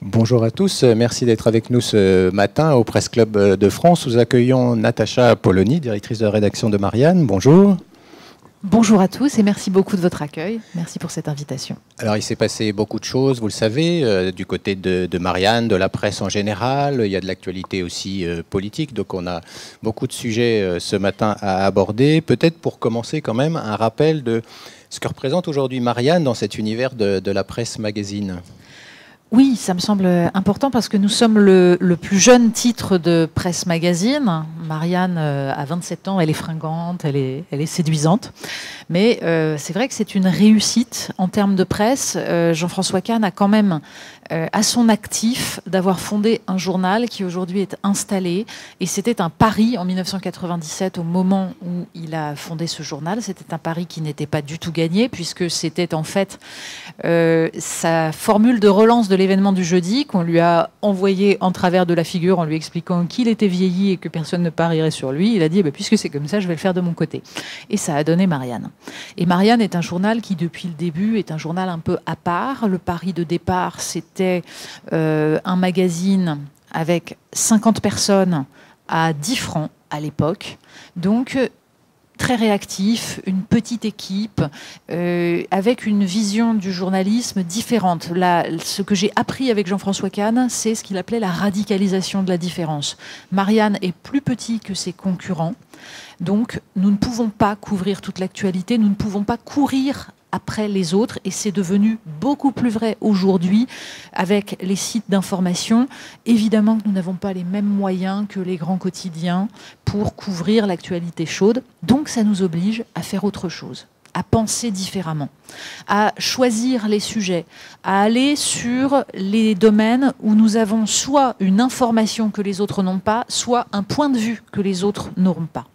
Bonjour à tous, merci d'être avec nous ce matin au Presse Club de France. Nous accueillons Natacha Polony, directrice de rédaction de Marianne. Bonjour. Bonjour à tous et merci beaucoup de votre accueil. Merci pour cette invitation. Alors il s'est passé beaucoup de choses, vous le savez, du côté de Marianne, de la presse en général. Il y a de l'actualité aussi politique, donc on a beaucoup de sujets ce matin à aborder. Peut-être pour commencer quand même un rappel de ce que représente aujourd'hui Marianne dans cet univers de la presse magazine. Oui, ça me semble important parce que nous sommes le plus jeune titre de presse magazine. Marianne a 27 ans, elle est fringante, elle est séduisante. Mais c'est vrai que c'est une réussite en termes de presse. Jean-François Kahn a quand même à son actif d'avoir fondé un journal qui aujourd'hui est installé. Et c'était un pari en 1997 au moment où il a fondé ce journal. C'était un pari qui n'était pas du tout gagné puisque c'était en fait sa formule de relance de l'événement du jeudi qu'on lui a envoyé en travers de la figure en lui expliquant qu'il était vieilli et que personne ne parierait sur lui. Il a dit puisque c'est comme ça, je vais le faire de mon côté. Et ça a donné Marianne. Et Marianne est un journal qui, depuis le début, est un journal un peu à part. Le pari de départ, c'était un magazine avec 50 personnes à 10 francs à l'époque. Donc, très réactif, une petite équipe, avec une vision du journalisme différente. Là, ce que j'ai appris avec Jean-François Kahn, c'est ce qu'il appelait la radicalisation de la différence. Marianne est plus petit que ses concurrents, donc nous ne pouvons pas couvrir toute l'actualité, nous ne pouvons pas courir après les autres, et c'est devenu beaucoup plus vrai aujourd'hui avec les sites d'information. Évidemment que nous n'avons pas les mêmes moyens que les grands quotidiens pour couvrir l'actualité chaude, donc ça nous oblige à faire autre chose, à penser différemment, à choisir les sujets, à aller sur les domaines où nous avons soit une information que les autres n'ont pas, soit un point de vue que les autres n'auront pas.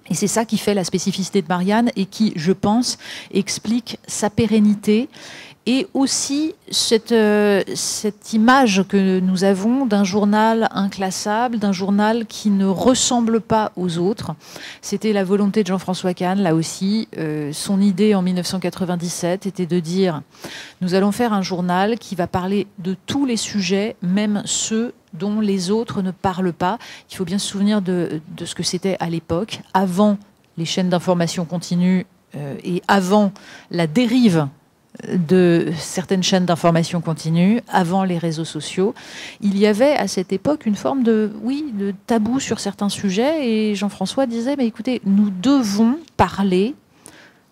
Et c'est ça qui fait la spécificité de Marianne et qui, je pense, explique sa pérennité et aussi cette image que nous avons d'un journal inclassable, d'un journal qui ne ressemble pas aux autres. C'était la volonté de Jean-François Kahn, là aussi. Son idée en 1997 était de dire « Nous allons faire un journal qui va parler de tous les sujets, même ceux dont les autres ne parlent pas ». Il faut bien se souvenir de ce que c'était à l'époque, avant les chaînes d'information continue et avant la dérive de certaines chaînes d'information continue, avant les réseaux sociaux. Il y avait à cette époque une forme de tabou sur certains sujets et Jean-François disait mais écoutez, nous devons parler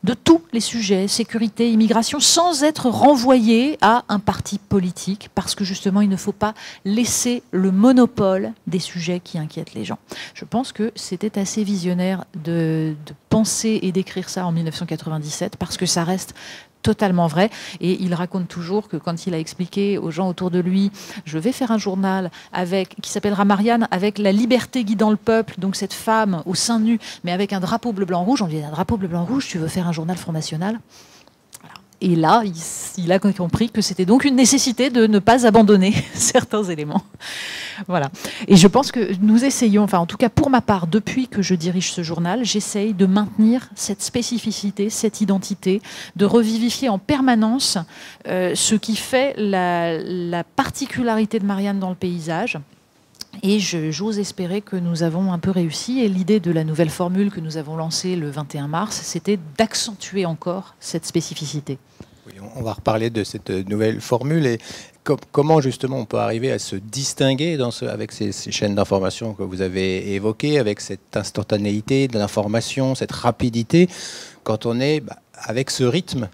de tous les sujets, sécurité, immigration, sans être renvoyés à un parti politique, parce que justement, il ne faut pas laisser le monopole des sujets qui inquiètent les gens. Je pense que c'était assez visionnaire de penser et d'écrire ça en 1997, parce que ça reste totalement vrai. Et il raconte toujours que quand il a expliqué aux gens autour de lui, je vais faire un journal qui s'appellera Marianne, avec la liberté guidant le peuple, donc cette femme au sein nu, mais avec un drapeau bleu-blanc-rouge. On lui dit, un drapeau bleu-blanc-rouge, tu veux faire un journal Front National ? Et là, il a compris que c'était donc une nécessité de ne pas abandonner certains éléments. Voilà. Et je pense que nous essayons, enfin en tout cas pour ma part, depuis que je dirige ce journal, j'essaye de maintenir cette spécificité, cette identité, de revivifier en permanence ce qui fait la particularité de Marianne dans le paysage. Et j'ose espérer que nous avons un peu réussi. Et l'idée de la nouvelle formule que nous avons lancée le 21 mars, c'était d'accentuer encore cette spécificité. Oui, on va reparler de cette nouvelle formule et comment justement on peut arriver à se distinguer avec ces chaînes d'information que vous avez évoquées, avec cette instantanéité de l'information, cette rapidité, quand on est avec ce rythme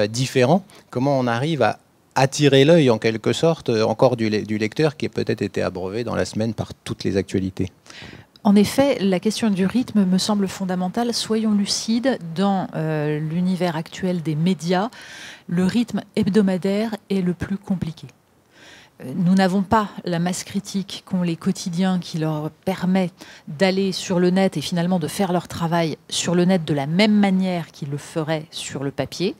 différent, comment on arrive à attirer l'œil en quelque sorte encore du lecteur qui a peut-être été abreuvé dans la semaine par toutes les actualités. En effet, la question du rythme me semble fondamentale. Soyons lucides, dans l'univers actuel des médias, le rythme hebdomadaire est le plus compliqué. Nous n'avons pas la masse critique qu'ont les quotidiens qui leur permet d'aller sur le net et finalement de faire leur travail sur le net de la même manière qu'ils le feraient sur le papier.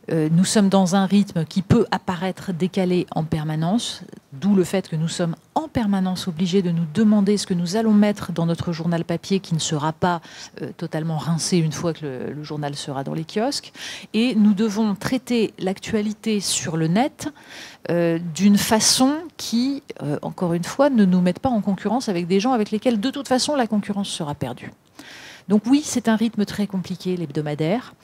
Nous sommes dans un rythme qui peut apparaître décalé en permanence. D'où le fait que nous sommes en permanence obligés de nous demander ce que nous allons mettre dans notre journal papier qui ne sera pas totalement rincé une fois que le journal sera dans les kiosques. Et nous devons traiter l'actualité sur le net d'une façon qui, encore une fois, ne nous mette pas en concurrence avec des gens avec lesquels, de toute façon, la concurrence sera perdue. Donc oui, c'est un rythme très compliqué, l'hebdomadaire,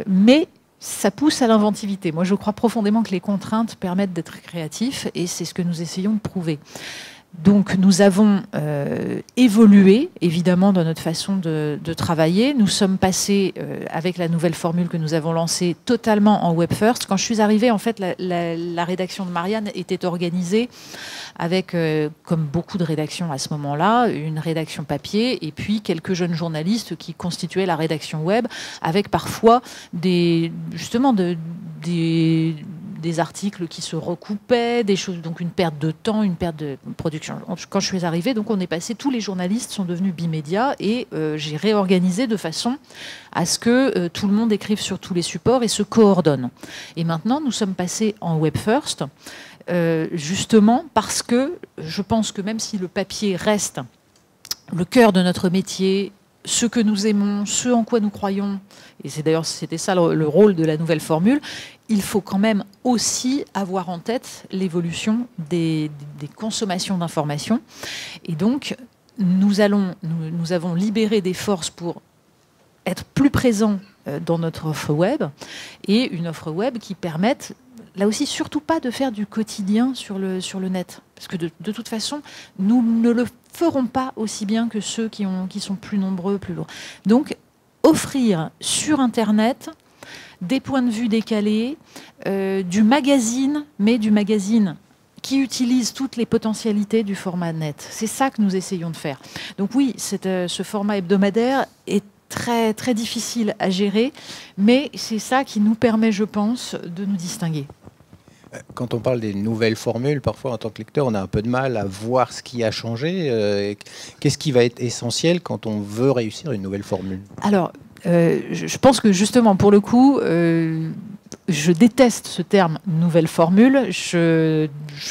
mais ça pousse à l'inventivité. Moi, je crois profondément que les contraintes permettent d'être créatifs et c'est ce que nous essayons de prouver. Donc nous avons évolué, évidemment, dans notre façon de travailler. Nous sommes passés, avec la nouvelle formule que nous avons lancée, totalement en web first. Quand je suis arrivée, en fait, la rédaction de Marianne était organisée avec, comme beaucoup de rédactions à ce moment-là, une rédaction papier et puis quelques jeunes journalistes qui constituaient la rédaction web, avec parfois justement des articles qui se recoupaient, des choses, donc une perte de temps, une perte de production. Quand je suis arrivée, donc on est passé, tous les journalistes sont devenus bimédias et j'ai réorganisé de façon à ce que tout le monde écrive sur tous les supports et se coordonne. Et maintenant, nous sommes passés en web first, justement parce que je pense que même si le papier reste le cœur de notre métier, ce que nous aimons, ce en quoi nous croyons, et c'était ça le rôle de la nouvelle formule, il faut quand même aussi avoir en tête l'évolution des consommations d'informations. Et donc, nous avons libéré des forces pour être plus présents dans notre offre web, et une offre web qui permette, là aussi, surtout pas de faire du quotidien sur le net. Parce que de toute façon, nous ne le ferons pas aussi bien que ceux qui sont plus nombreux, plus lourds. Donc, offrir sur Internet des points de vue décalés, du magazine, mais du magazine qui utilise toutes les potentialités du format net. C'est ça que nous essayons de faire. Donc oui, ce format hebdomadaire est très, très difficile à gérer, mais c'est ça qui nous permet, je pense, de nous distinguer. Quand on parle des nouvelles formules, parfois en tant que lecteur, on a un peu de mal à voir ce qui a changé. Qu'est-ce qui va être essentiel quand on veut réussir une nouvelle formule? Alors, je pense que justement, pour le coup, je déteste ce terme « nouvelle formule ». Je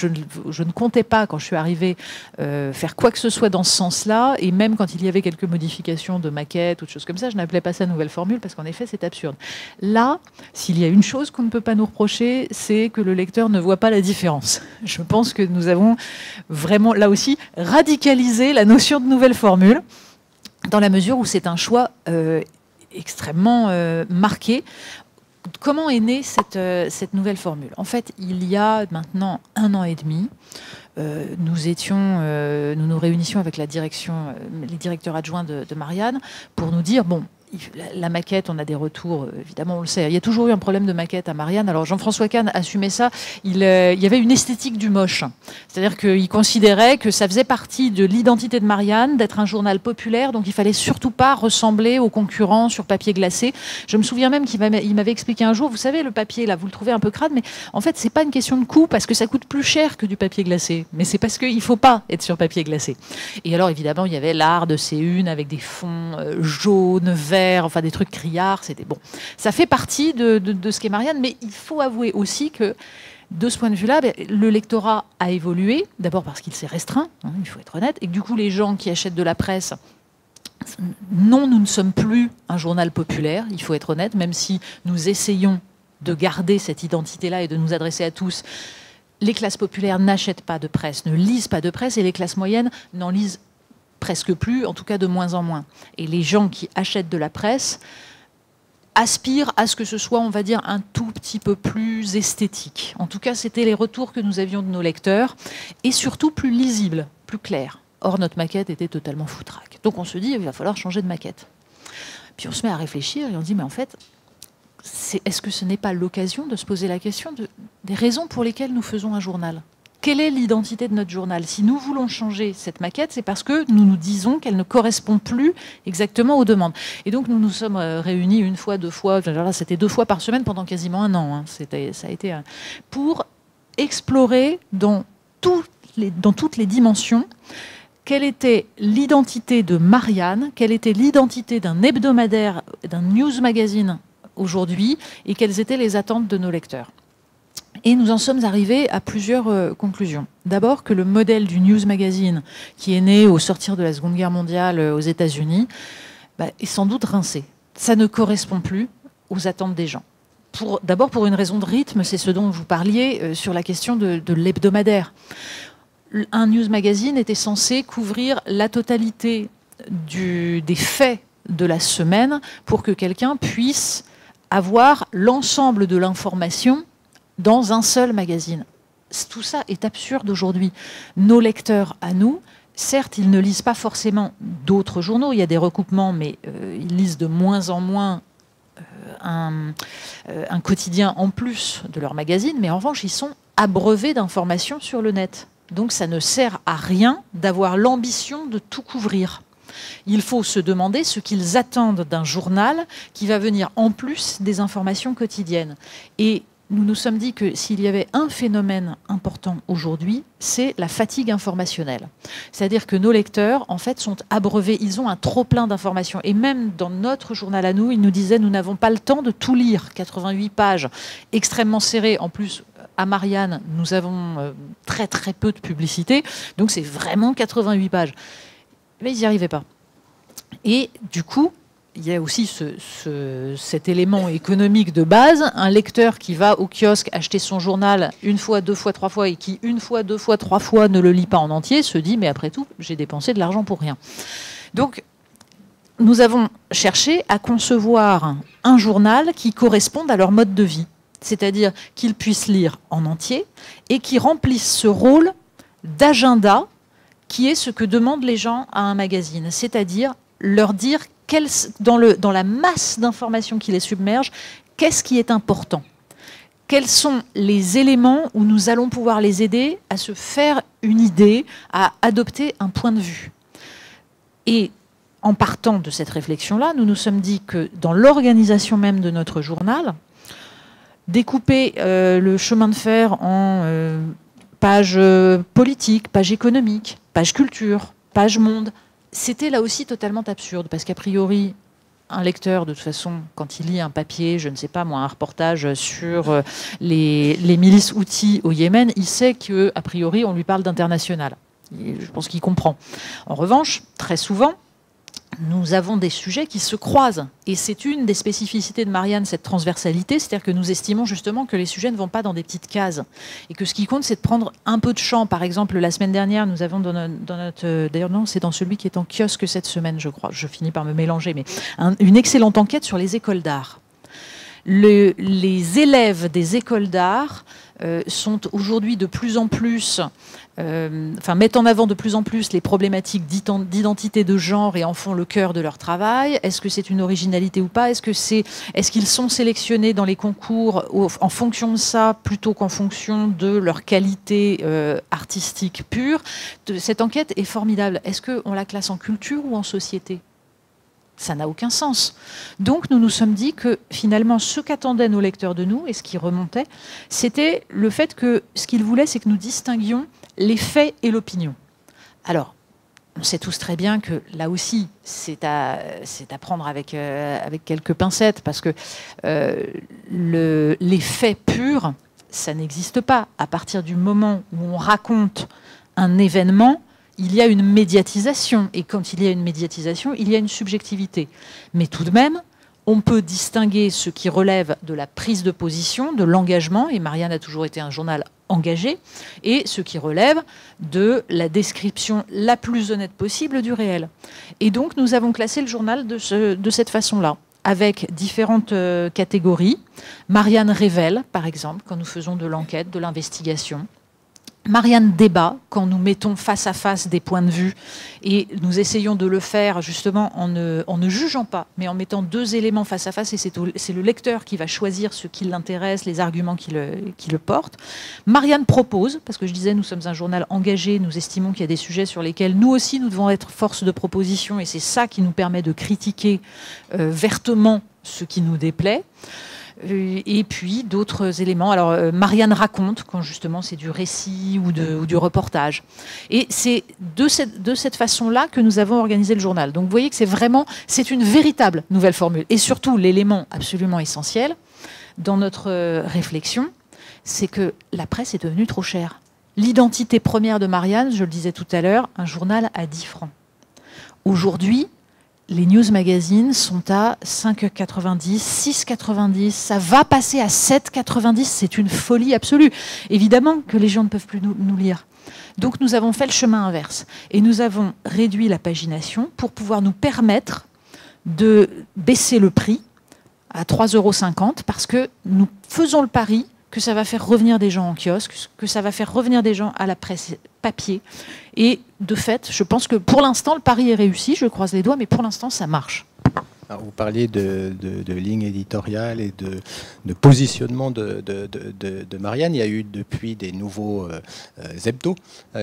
ne comptais pas, quand je suis arrivée, faire quoi que ce soit dans ce sens-là. Et même quand il y avait quelques modifications de maquettes ou de choses comme ça, je n'appelais pas ça « nouvelle formule » parce qu'en effet, c'est absurde. Là, s'il y a une chose qu'on ne peut pas nous reprocher, c'est que le lecteur ne voit pas la différence. Je pense que nous avons vraiment, là aussi, radicalisé la notion de nouvelle formule dans la mesure où c'est un choix extrêmement marqué. Comment est née cette nouvelle formule? En fait, il y a maintenant 1 an et demi, nous nous réunissions avec la direction, les directeurs adjoints de Marianne pour nous dire, bon, la maquette, on a des retours, évidemment, on le sait. Il y a toujours eu un problème de maquette à Marianne. Alors Jean-François Kahn assumait ça. Il y avait une esthétique du moche. C'est-à-dire qu'il considérait que ça faisait partie de l'identité de Marianne, d'être un journal populaire, donc il fallait surtout pas ressembler aux concurrents sur papier glacé. Je me souviens même qu'il m'avait expliqué un jour, vous savez, le papier, là, vous le trouvez un peu crade, mais en fait, c'est pas une question de coût, parce que ça coûte plus cher que du papier glacé. Mais c'est parce qu'il faut pas être sur papier glacé. Et alors, évidemment, il y avait l'art de ces unes avec des fonds jaunes, verts, enfin des trucs criards, c'était bon. Ça fait partie de ce qu'est Marianne, mais il faut avouer aussi que de ce point de vue-là, le lectorat a évolué, d'abord parce qu'il s'est restreint, hein, il faut être honnête, et que du coup les gens qui achètent de la presse, non, nous ne sommes plus un journal populaire, il faut être honnête, même si nous essayons de garder cette identité-là et de nous adresser à tous. Les classes populaires n'achètent pas de presse, ne lisent pas de presse, et les classes moyennes n'en lisent presque plus, en tout cas de moins en moins. Et les gens qui achètent de la presse aspirent à ce que ce soit, on va dire, un tout petit peu plus esthétique. En tout cas, c'était les retours que nous avions de nos lecteurs, et surtout plus lisible, plus clair. Or, notre maquette était totalement foutraque. Donc on se dit, il va falloir changer de maquette. Puis on se met à réfléchir, et on dit, mais en fait, est-ce que ce n'est pas l'occasion de se poser la question des raisons pour lesquelles nous faisons un journal ? Quelle est l'identité de notre journal? Si nous voulons changer cette maquette, c'est parce que nous nous disons qu'elle ne correspond plus exactement aux demandes. Et donc nous nous sommes réunis 1 fois, 2 fois, c'était 2 fois par semaine pendant quasiment 1 an. Hein. Ça a été pour explorer dans toutes les dimensions quelle était l'identité de Marianne, quelle était l'identité d'un hebdomadaire, d'un news magazine aujourd'hui, et quelles étaient les attentes de nos lecteurs. Et nous en sommes arrivés à plusieurs conclusions. D'abord que le modèle du news magazine, qui est né au sortir de la Seconde Guerre mondiale aux États-Unis, est sans doute rincé. Ça ne correspond plus aux attentes des gens. D'abord pour une raison de rythme, c'est ce dont vous parliez sur la question de l'hebdomadaire. Un news magazine était censé couvrir la totalité des faits de la semaine pour que quelqu'un puisse avoir l'ensemble de l'information dans un seul magazine. Tout ça est absurde aujourd'hui. Nos lecteurs à nous, certes, ils ne lisent pas forcément d'autres journaux, il y a des recoupements, mais ils lisent de moins en moins un quotidien en plus de leur magazine, mais en revanche, ils sont abreuvés d'informations sur le net. Donc ça ne sert à rien d'avoir l'ambition de tout couvrir. Il faut se demander ce qu'ils attendent d'un journal qui va venir en plus des informations quotidiennes. Et nous nous sommes dit que s'il y avait un phénomène important aujourd'hui, c'est la fatigue informationnelle. C'est-à-dire que nos lecteurs, en fait, sont abreuvés, ils ont un trop-plein d'informations. Et même dans notre journal à nous, ils nous disaient, nous n'avons pas le temps de tout lire. 88 pages, extrêmement serrées. En plus, à Marianne, nous avons très très peu de publicité. Donc c'est vraiment 88 pages. Mais ils n'y arrivaient pas. Et du coup, il y a aussi cet élément économique de base. Un lecteur qui va au kiosque acheter son journal une fois, deux fois, trois fois et qui, une fois, deux fois, trois fois ne le lit pas en entier, se dit, mais après tout, j'ai dépensé de l'argent pour rien. Donc, nous avons cherché à concevoir un journal qui corresponde à leur mode de vie. C'est-à-dire qu'ils puissent lire en entier et qui remplissent ce rôle d'agenda qui est ce que demandent les gens à un magazine. C'est-à-dire leur dire dans la masse d'informations qui les submergent, qu'est-ce qui est important? Quels sont les éléments où nous allons pouvoir les aider à se faire une idée, à adopter un point de vue? Et en partant de cette réflexion-là, nous nous sommes dit que dans l'organisation même de notre journal, découper le chemin de fer en page politique, page économique, page culture, page monde, c'était là aussi totalement absurde, parce qu'a priori, un lecteur, de toute façon, quand il lit un papier, je ne sais pas moi, un reportage sur les milices houthis au Yémen, il sait qu'a priori, on lui parle d'international. Je pense qu'il comprend. En revanche, très souvent, nous avons des sujets qui se croisent. Et c'est une des spécificités de Marianne, cette transversalité, c'est-à-dire que nous estimons justement que les sujets ne vont pas dans des petites cases. Et que ce qui compte, c'est de prendre un peu de champ. Par exemple, la semaine dernière, nous avons dans notre d'ailleurs non, c'est dans celui qui est en kiosque cette semaine, je crois. Je finis par me mélanger, mais une excellente enquête sur les écoles d'art. Les élèves des écoles d'art sont aujourd'hui de plus en plus, mettent en avant de plus en plus les problématiques d'identité de genre et en font le cœur de leur travail. Est-ce que c'est une originalité ou pas? Est-ce qu'ils sont sélectionnés dans les concours en fonction de ça plutôt qu'en fonction de leur qualité artistique pure? Cette enquête est formidable. Est-ce qu'on la classe en culture ou en société? Ça n'a aucun sens. Donc nous nous sommes dit que finalement ce qu'attendaient nos lecteurs de nous et ce qui remontait, c'était le fait que ce qu'ils voulaient, c'est que nous distinguions les faits et l'opinion. Alors, on sait tous très bien que là aussi, c'est à prendre avec quelques pincettes, parce que les faits purs, ça n'existe pas. À partir du moment où on raconte un événement, il y a une médiatisation. Et quand il y a une médiatisation, il y a une subjectivité. Mais tout de même, on peut distinguer ce qui relève de la prise de position, de l'engagement, et Marianne a toujours été un journal engagé, et ce qui relève de la description la plus honnête possible du réel. Et donc, nous avons classé le journal de cette façon-là, avec différentes catégories. Marianne révèle, par exemple, quand nous faisons de l'enquête, de l'investigation. Marianne débat, quand nous mettons face à face des points de vue, et nous essayons de le faire justement en ne jugeant pas, mais en mettant deux éléments face à face, et c'est le lecteur qui va choisir ce qui l'intéresse, les arguments qui le portent. Marianne propose, parce que je disais, nous sommes un journal engagé, nous estimons qu'il y a des sujets sur lesquels nous aussi nous devons être force de proposition, et c'est ça qui nous permet de critiquer vertement ce qui nous déplaît. Et puis d'autres éléments. Alors Marianne raconte, quand justement c'est du récit ou du reportage. Et c'est de cette façon-là que nous avons organisé le journal. Donc vous voyez que c'est une véritable nouvelle formule. Et surtout, l'élément absolument essentiel dans notre réflexion, c'est que la presse est devenue trop chère. L'identité première de Marianne, je le disais tout à l'heure, un journal à 10 francs. Aujourd'hui, les news magazines sont à 5,90, 6,90. Ça va passer à 7,90. C'est une folie absolue. Évidemment que les gens ne peuvent plus nous lire. Donc nous avons fait le chemin inverse. Et nous avons réduit la pagination pour pouvoir nous permettre de baisser le prix à 3,50 € parce que nous faisons le pari que ça va faire revenir des gens en kiosque, que ça va faire revenir des gens à la presse papier. Et de fait, je pense que pour l'instant, le pari est réussi, je croise les doigts, mais pour l'instant, ça marche. Alors, vous parliez de ligne éditoriale et de positionnement de Marianne. Il y a eu depuis des nouveaux hebdos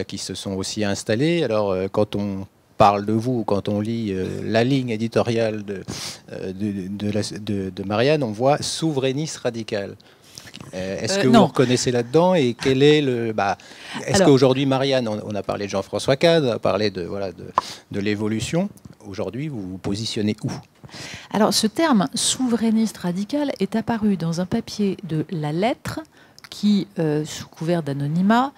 qui se sont aussi installés. Alors, quand on parle de vous, quand on lit la ligne éditoriale de Marianne, on voit souverainiste radical. Est-ce que vous reconnaissez là-dedans et quel est le... est-ce qu'aujourd'hui, Marianne, on a parlé de Jean-François Cade, on a parlé de l'évolution. Aujourd'hui, vous vous positionnez où? Alors, ce terme souverainiste radical est apparu dans un papier de La Lettre qui, sous couvert d'anonymat,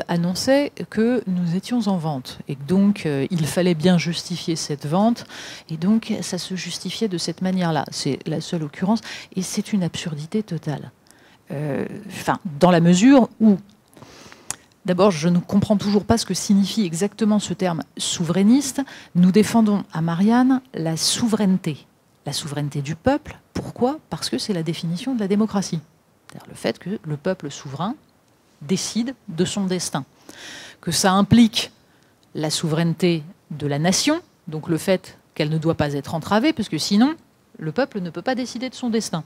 annonçait que nous étions en vente. Et donc, il fallait bien justifier cette vente. Et donc, ça se justifiait de cette manière-là. C'est la seule occurrence. Et c'est une absurdité totale. Dans la mesure où, d'abord, je ne comprends toujours pas ce que signifie exactement ce terme souverainiste. Nous défendons à Marianne la souveraineté du peuple. Pourquoi? Parce que c'est la définition de la démocratie. C'est-à-dire le fait que le peuple souverain décide de son destin. Que ça implique la souveraineté de la nation, donc le fait qu'elle ne doit pas être entravée, parce que sinon, le peuple ne peut pas décider de son destin.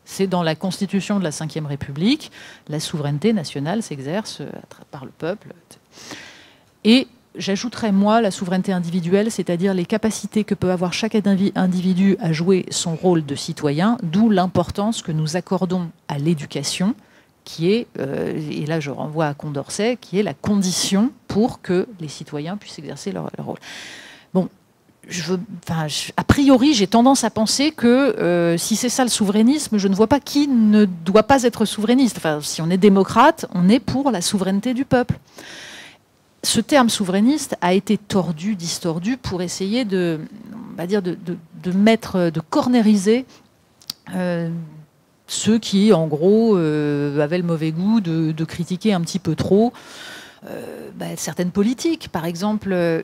C'est dans la Constitution de la Ve République, la souveraineté nationale s'exerce par le peuple. Et j'ajouterais, moi, la souveraineté individuelle, c'est-à-dire les capacités que peut avoir chaque individu à jouer son rôle de citoyen, d'où l'importance que nous accordons à l'éducation, qui est, et là je renvoie à Condorcet, qui est la condition pour que les citoyens puissent exercer leur rôle. Bon. A priori, j'ai tendance à penser que si c'est ça le souverainisme, je ne vois pas qui ne doit pas être souverainiste. Enfin, si on est démocrate, on est pour la souveraineté du peuple. Ce terme souverainiste a été tordu, distordu pour essayer de cornériser ceux qui, en gros, avaient le mauvais goût de critiquer un petit peu trop certaines politiques. Par exemple,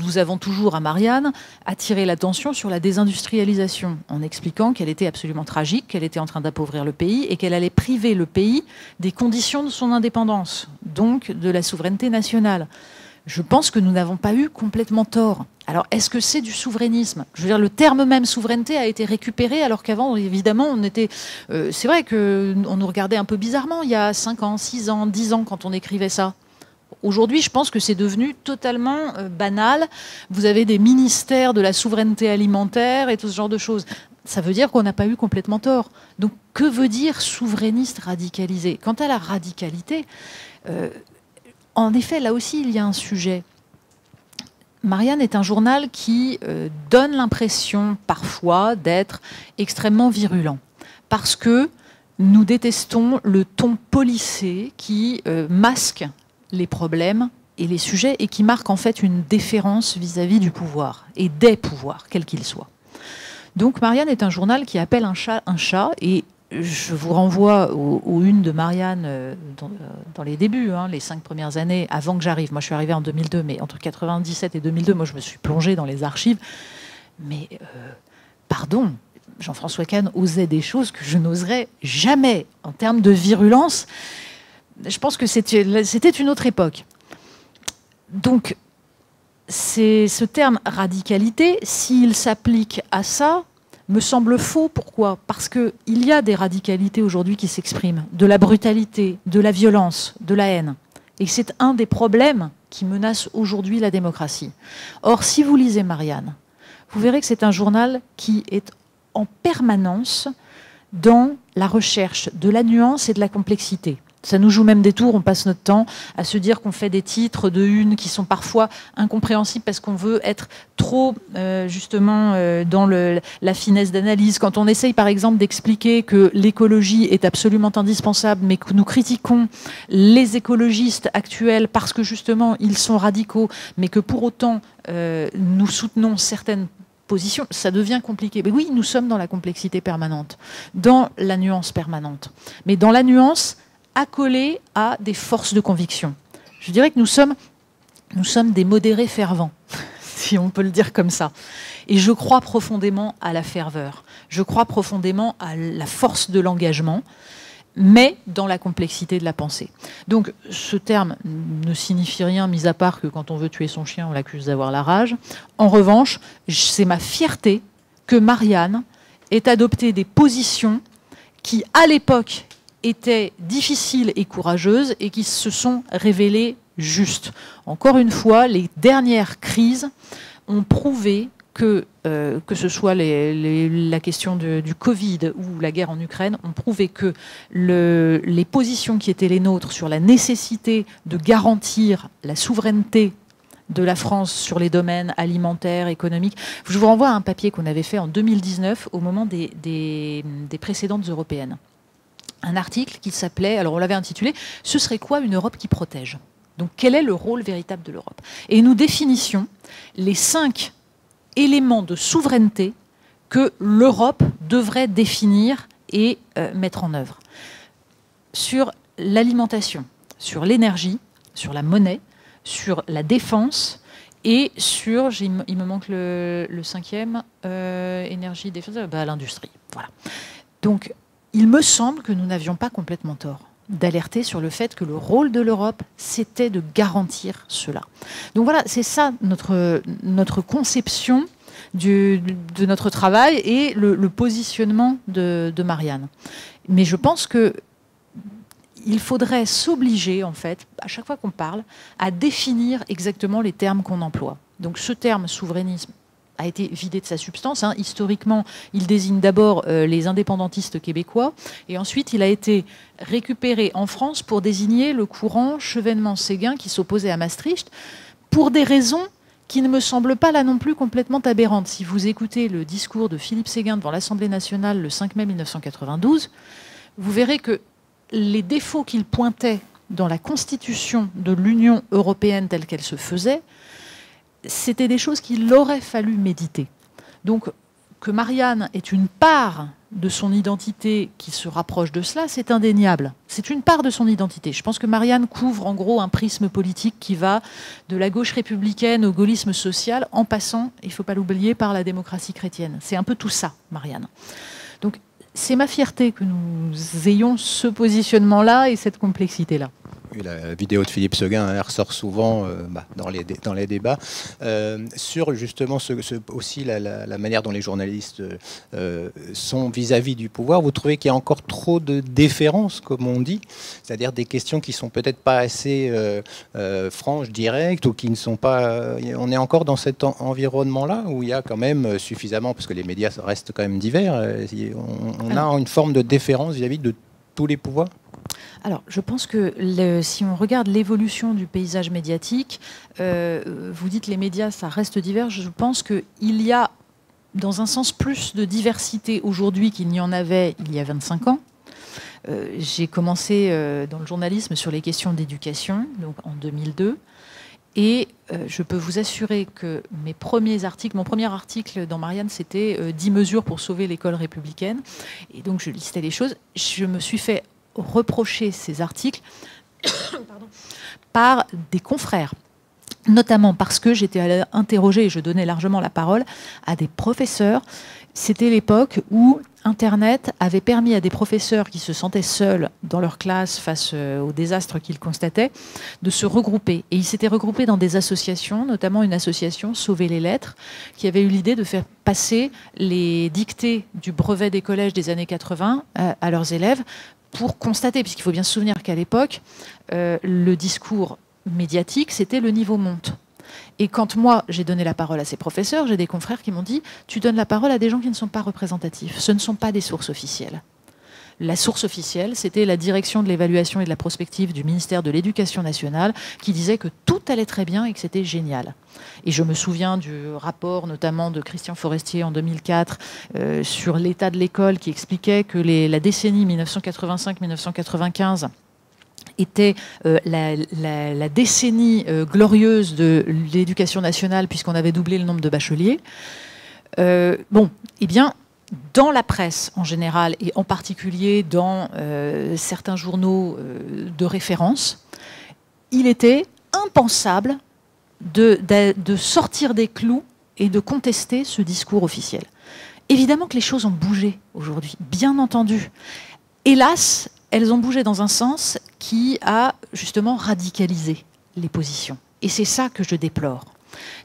nous avons toujours, à Marianne, attiré l'attention sur la désindustrialisation, en expliquant qu'elle était absolument tragique, qu'elle était en train d'appauvrir le pays et qu'elle allait priver le pays des conditions de son indépendance, donc de la souveraineté nationale. Je pense que nous n'avons pas eu complètement tort. Alors, est-ce que c'est du souverainisme? Je veux dire, le terme même souveraineté a été récupéré, alors qu'avant, évidemment, on était... c'est vrai qu'on nous regardait un peu bizarrement il y a 5 ans, 6 ans, 10 ans, quand on écrivait ça. Aujourd'hui, je pense que c'est devenu totalement banal. Vous avez des ministères de la souveraineté alimentaire et tout ce genre de choses. Ça veut dire qu'on n'a pas eu complètement tort. Donc, que veut dire souverainiste radicalisé? Quant à la radicalité, en effet, là aussi, il y a un sujet. Marianne est un journal qui donne l'impression, parfois, d'être extrêmement virulent. Parce que nous détestons le ton policé qui masque les problèmes et les sujets et qui marque en fait une déférence vis-à-vis du pouvoir et des pouvoirs, quels qu'ils soient. Donc Marianne est un journal qui appelle un chat et je vous renvoie aux unes de Marianne dans les débuts, les 5 premières années avant que j'arrive. Moi je suis arrivée en 2002, mais entre 1997 et 2002, moi je me suis plongée dans les archives. Mais pardon, Jean-François Cade osait des choses que je n'oserais jamais en termes de virulence. Je pense que c'était une autre époque. Donc, ce terme radicalité, s'il s'applique à ça, me semble faux. Pourquoi? Parce qu'il y a des radicalités aujourd'hui qui s'expriment, de la brutalité, de la violence, de la haine. Et c'est un des problèmes qui menace aujourd'hui la démocratie. Or, si vous lisez Marianne, vous verrez que c'est un journal qui est en permanence dans la recherche de la nuance et de la complexité. Ça nous joue même des tours, on passe notre temps à se dire qu'on fait des titres de une qui sont parfois incompréhensibles parce qu'on veut être trop justement dans la finesse d'analyse. Quand on essaye par exemple d'expliquer que l'écologie est absolument indispensable, mais que nous critiquons les écologistes actuels parce que justement ils sont radicaux, mais que pour autant nous soutenons certaines positions, ça devient compliqué. Mais oui, nous sommes dans la complexité permanente, dans la nuance permanente. Mais dans la nuance accolée à des forces de conviction. Je dirais que nous sommes des modérés fervents, si on peut le dire comme ça. Et je crois profondément à la ferveur. Je crois profondément à la force de l'engagement, mais dans la complexité de la pensée. Donc ce terme ne signifie rien, mis à part que quand on veut tuer son chien, on l'accuse d'avoir la rage. En revanche, c'est ma fierté que Marianne ait adopté des positions qui, à l'époque, étaient difficiles et courageuses et qui se sont révélées justes. Encore une fois, les dernières crises ont prouvé que ce soit la question du Covid ou la guerre en Ukraine, ont prouvé que les positions qui étaient les nôtres sur la nécessité de garantir la souveraineté de la France sur les domaines alimentaires, économiques. Je vous renvoie à un papier qu'on avait fait en 2019 au moment des précédentes européennes. Un article qui s'appelait, alors on l'avait intitulé « Ce serait quoi une Europe qui protège ?» Donc quel est le rôle véritable de l'Europe? Et nous définissions les 5 éléments de souveraineté que l'Europe devrait définir et mettre en œuvre. Sur l'alimentation, sur l'énergie, sur la monnaie, sur la défense et sur, il me manque le 5e, énergie, défense, l'industrie. Voilà. Donc, il me semble que nous n'avions pas complètement tort d'alerter sur le fait que le rôle de l'Europe, c'était de garantir cela. Donc voilà, c'est ça notre conception de notre travail et le positionnement de Marianne. Mais je pense que il faudrait s'obliger, en fait, à chaque fois qu'on parle, à définir exactement les termes qu'on emploie. Donc ce terme souverainisme a été vidé de sa substance. Hein. Historiquement, il désigne d'abord les indépendantistes québécois, et ensuite il a été récupéré en France pour désigner le courant Chevènement-Séguin qui s'opposait à Maastricht, pour des raisons qui ne me semblent pas là non plus complètement aberrantes. Si vous écoutez le discours de Philippe Séguin devant l'Assemblée nationale le 5 mai 1992, vous verrez que les défauts qu'il pointait dans la constitution de l'Union européenne telle qu'elle se faisait, c'était des choses qu'il aurait fallu méditer. Donc, que Marianne est une part de son identité qui se rapproche de cela, c'est indéniable. C'est une part de son identité. Je pense que Marianne couvre en gros un prisme politique qui va de la gauche républicaine au gaullisme social, en passant, il ne faut pas l'oublier, par la démocratie chrétienne. C'est un peu tout ça, Marianne. Donc, c'est ma fierté que nous ayons ce positionnement-là et cette complexité-là. La vidéo de Philippe Séguin, elle ressort souvent dans les débats. Sur justement aussi la manière dont les journalistes sont vis-à-vis du pouvoir, vous trouvez qu'il y a encore trop de déférence, comme on dit, c'est-à-dire des questions qui ne sont peut-être pas assez franches, directes, ou qui ne sont pas... on est encore dans cet environnement-là, où il y a quand même suffisamment, parce que les médias restent quand même divers, on a une forme de déférence vis-à-vis de tous les pouvoirs? Alors, je pense que si on regarde l'évolution du paysage médiatique, vous dites les médias, ça reste divers. Je pense qu'il y a, dans un sens, plus de diversité aujourd'hui qu'il n'y en avait il y a 25 ans. J'ai commencé dans le journalisme sur les questions d'éducation, donc en 2002. Et je peux vous assurer que mon premier article dans Marianne, c'était 10 mesures pour sauver l'école républicaine. Et donc, je listais les choses. Je me suis fait reprocher ces articles par des confrères, notamment parce que j'étais allée interroger, et je donnais largement la parole à des professeurs. C'était l'époque où Internet avait permis à des professeurs qui se sentaient seuls dans leur classe face au désastre qu'ils constataient de se regrouper. Et ils s'étaient regroupés dans des associations, notamment une association Sauver les lettres, qui avait eu l'idée de faire passer les dictées du brevet des collèges des années 80 à leurs élèves pour constater, puisqu'il faut bien se souvenir qu'à l'époque, le discours médiatique, c'était le niveau monte. Et quand moi, j'ai donné la parole à ces professeurs, j'ai des confrères qui m'ont dit « Tu donnes la parole à des gens qui ne sont pas représentatifs. Ce ne sont pas des sources officielles. La source officielle, c'était la direction de l'évaluation et de la prospective du ministère de l'Éducation nationale qui disait que tout allait très bien et que c'était génial. Et je me souviens du rapport notamment de Christian Forestier en 2004 sur l'état de l'école qui expliquait que la décennie 1985-1995 était la décennie glorieuse de l'éducation nationale puisqu'on avait doublé le nombre de bacheliers. Bon, eh bien, dans la presse en général et en particulier dans certains journaux de référence, il était impensable de sortir des clous et de contester ce discours officiel. Évidemment que les choses ont bougé aujourd'hui, bien entendu. Hélas, elles ont bougé dans un sens qui a justement radicalisé les positions. Et c'est ça que je déplore.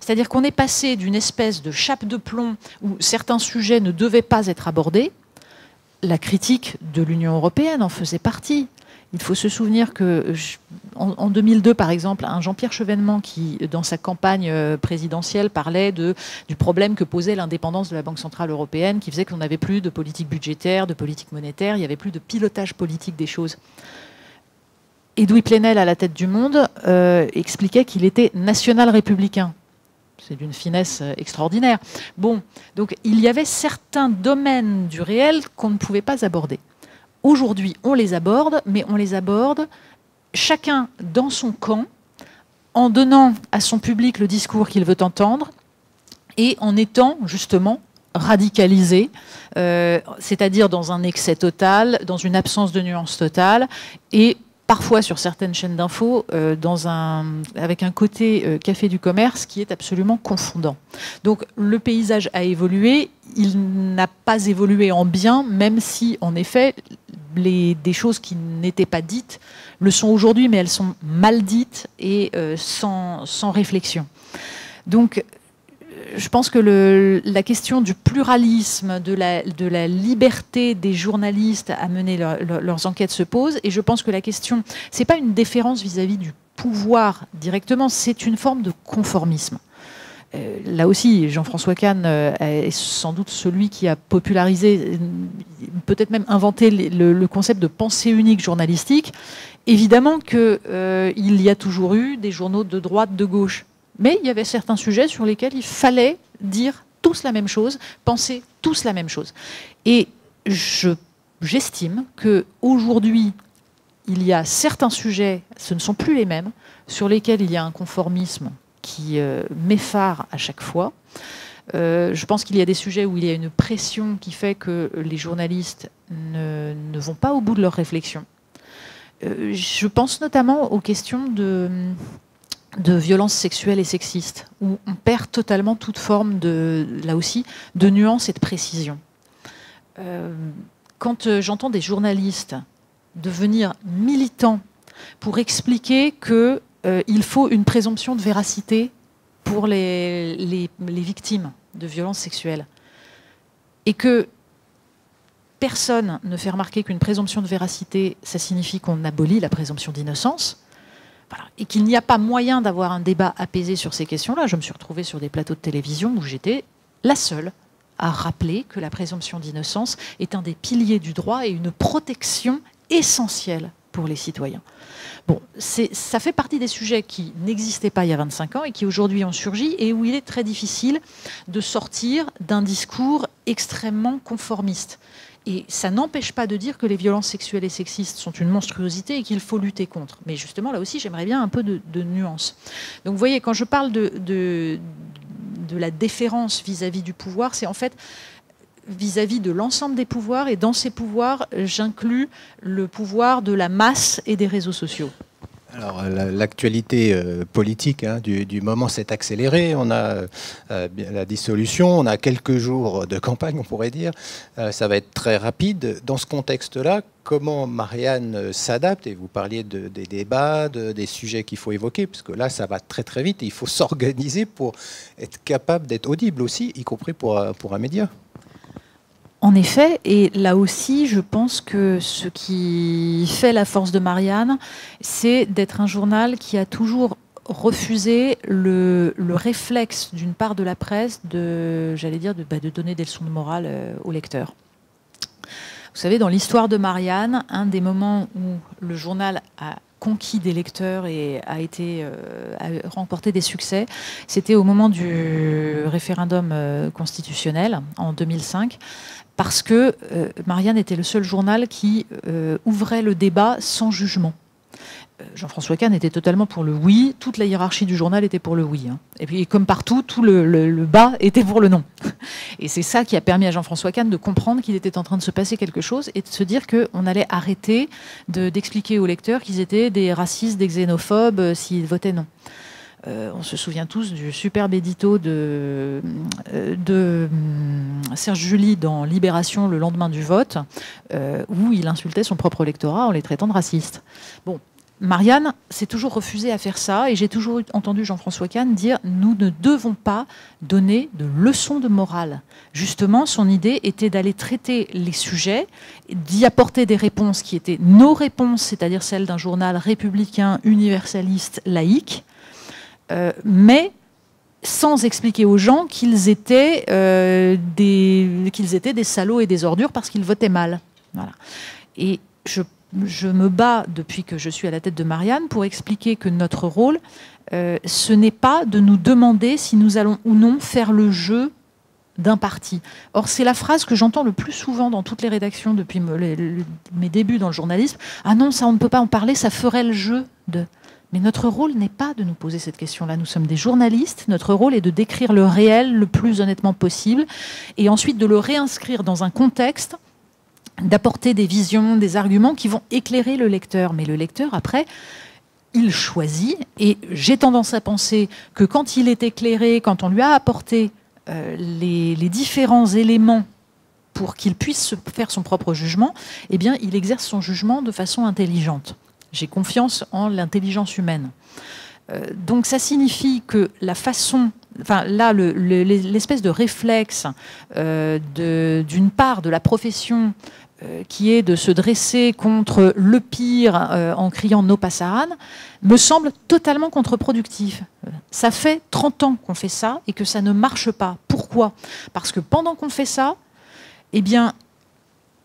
C'est-à-dire qu'on est passé d'une espèce de chape de plomb où certains sujets ne devaient pas être abordés. La critique de l'Union européenne en faisait partie. Il faut se souvenir que en 2002, par exemple, un Jean-Pierre Chevènement qui, dans sa campagne présidentielle, parlait du problème que posait l'indépendance de la Banque centrale européenne, qui faisait qu'on n'avait plus de politique budgétaire, de politique monétaire, il n'y avait plus de pilotage politique des choses. Edoui Plenel, à la tête du Monde, expliquait qu'il était national-républicain. C'est d'une finesse extraordinaire. Bon, donc il y avait certains domaines du réel qu'on ne pouvait pas aborder. Aujourd'hui, on les aborde, mais on les aborde chacun dans son camp, en donnant à son public le discours qu'il veut entendre et en étant justement radicalisé, c'est-à-dire dans un excès total, dans une absence de nuance totale et parfois sur certaines chaînes d'infos, avec un côté café du commerce qui est absolument confondant. Donc le paysage a évolué, il n'a pas évolué en bien, même si en effet des choses qui n'étaient pas dites le sont aujourd'hui, mais elles sont mal dites et sans réflexion. Donc je pense que la question du pluralisme, de la liberté des journalistes à mener leurs enquêtes se pose. Et je pense que la question, ce n'est pas une déférence vis-à-vis du pouvoir directement, c'est une forme de conformisme. Là aussi, Jean-François Kahn est sans doute celui qui a popularisé, peut-être même inventé le concept de pensée unique journalistique. Évidemment qu'il y a toujours eu des journaux de droite, de gauche. Mais il y avait certains sujets sur lesquels il fallait dire tous la même chose, penser tous la même chose. Et j'estime qu'aujourd'hui, il y a certains sujets, ce ne sont plus les mêmes, sur lesquels il y a un conformisme qui m'effare à chaque fois. Je pense qu'il y a des sujets où il y a une pression qui fait que les journalistes ne vont pas au bout de leur réflexion. Je pense notamment aux questions de violences sexuelles et sexistes, où on perd totalement toute forme là aussi, de nuance et de précision. Quand j'entends des journalistes devenir militants pour expliquer qu'il faut une présomption de véracité pour les victimes de violences sexuelles, et que personne ne fait remarquer qu'une présomption de véracité, ça signifie qu'on abolit la présomption d'innocence, voilà. Et qu'il n'y a pas moyen d'avoir un débat apaisé sur ces questions-là. Je me suis retrouvée sur des plateaux de télévision où j'étais la seule à rappeler que la présomption d'innocence est un des piliers du droit et une protection essentielle pour les citoyens. Bon, ça fait partie des sujets qui n'existaient pas il y a 25 ans et qui aujourd'hui ont surgi et où il est très difficile de sortir d'un discours extrêmement conformiste. Et ça n'empêche pas de dire que les violences sexuelles et sexistes sont une monstruosité et qu'il faut lutter contre. Mais justement, là aussi, j'aimerais bien un peu de nuance. Donc vous voyez, quand je parle de la déférence vis-à-vis du pouvoir, c'est en fait vis-à-vis de l'ensemble des pouvoirs. Et dans ces pouvoirs, j'inclus le pouvoir de la masse et des réseaux sociaux. Alors, l'actualité politique du moment s'est accélérée. On a la dissolution, on a quelques jours de campagne, on pourrait dire. Ça va être très rapide. Dans ce contexte-là, comment Marianne s'adapte? Et vous parliez des débats, des sujets qu'il faut évoquer, parce que là, ça va très très vite. Et il faut s'organiser pour être capable d'être audible aussi, y compris pour un média. En effet, et là aussi, je pense que ce qui fait la force de Marianne, c'est d'être un journal qui a toujours refusé le réflexe d'une part de la presse de donner des leçons de morale aux lecteurs. Vous savez, dans l'histoire de Marianne, un des moments où le journal a conquis des lecteurs et a remporté des succès, c'était au moment du référendum constitutionnel en 2005, parce que Marianne était le seul journal qui ouvrait le débat sans jugement. Jean-François Kahn était totalement pour le oui, toute la hiérarchie du journal était pour le oui. Hein. Et puis, comme partout, tout le bas était pour le non. Et c'est ça qui a permis à Jean-François Kahn de comprendre qu'il était en train de se passer quelque chose et de se dire qu'on allait arrêter d'expliquer aux lecteurs qu'ils étaient des racistes, des xénophobes s'ils votaient non. On se souvient tous du superbe édito de Serge July dans Libération le lendemain du vote, où il insultait son propre lectorat en les traitant de racistes. Bon. Marianne s'est toujours refusée à faire ça et j'ai toujours entendu Jean-François Kahn dire « nous ne devons pas donner de leçons de morale ». Justement, son idée était d'aller traiter les sujets, d'y apporter des réponses qui étaient nos réponses, c'est-à-dire celles d'un journal républicain, universaliste, laïque, mais sans expliquer aux gens qu'ils étaient des salauds et des ordures parce qu'ils votaient mal. Voilà. Et je me bats depuis que je suis à la tête de Marianne pour expliquer que notre rôle, ce n'est pas de nous demander si nous allons ou non faire le jeu d'un parti. Or, c'est la phrase que j'entends le plus souvent dans toutes les rédactions depuis mes débuts dans le journalisme. « Ah non, ça, on ne peut pas en parler, ça ferait le jeu de... » Mais notre rôle n'est pas de nous poser cette question-là. Nous sommes des journalistes. Notre rôle est de décrire le réel le plus honnêtement possible et ensuite de le réinscrire dans un contexte, d'apporter des visions, des arguments qui vont éclairer le lecteur. Mais le lecteur, après, il choisit. Et j'ai tendance à penser que quand il est éclairé, quand on lui a apporté les différents éléments pour qu'il puisse faire son propre jugement, eh bien, il exerce son jugement de façon intelligente. J'ai confiance en l'intelligence humaine. Donc ça signifie que la façon... Enfin, là, l'espèce de réflexe d'une part de la profession qui est de se dresser contre le pire en criant « no passaran », me semble totalement contre-productif. Ça fait 30 ans qu'on fait ça et que ça ne marche pas. Pourquoi? Parce que pendant qu'on fait ça, eh bien,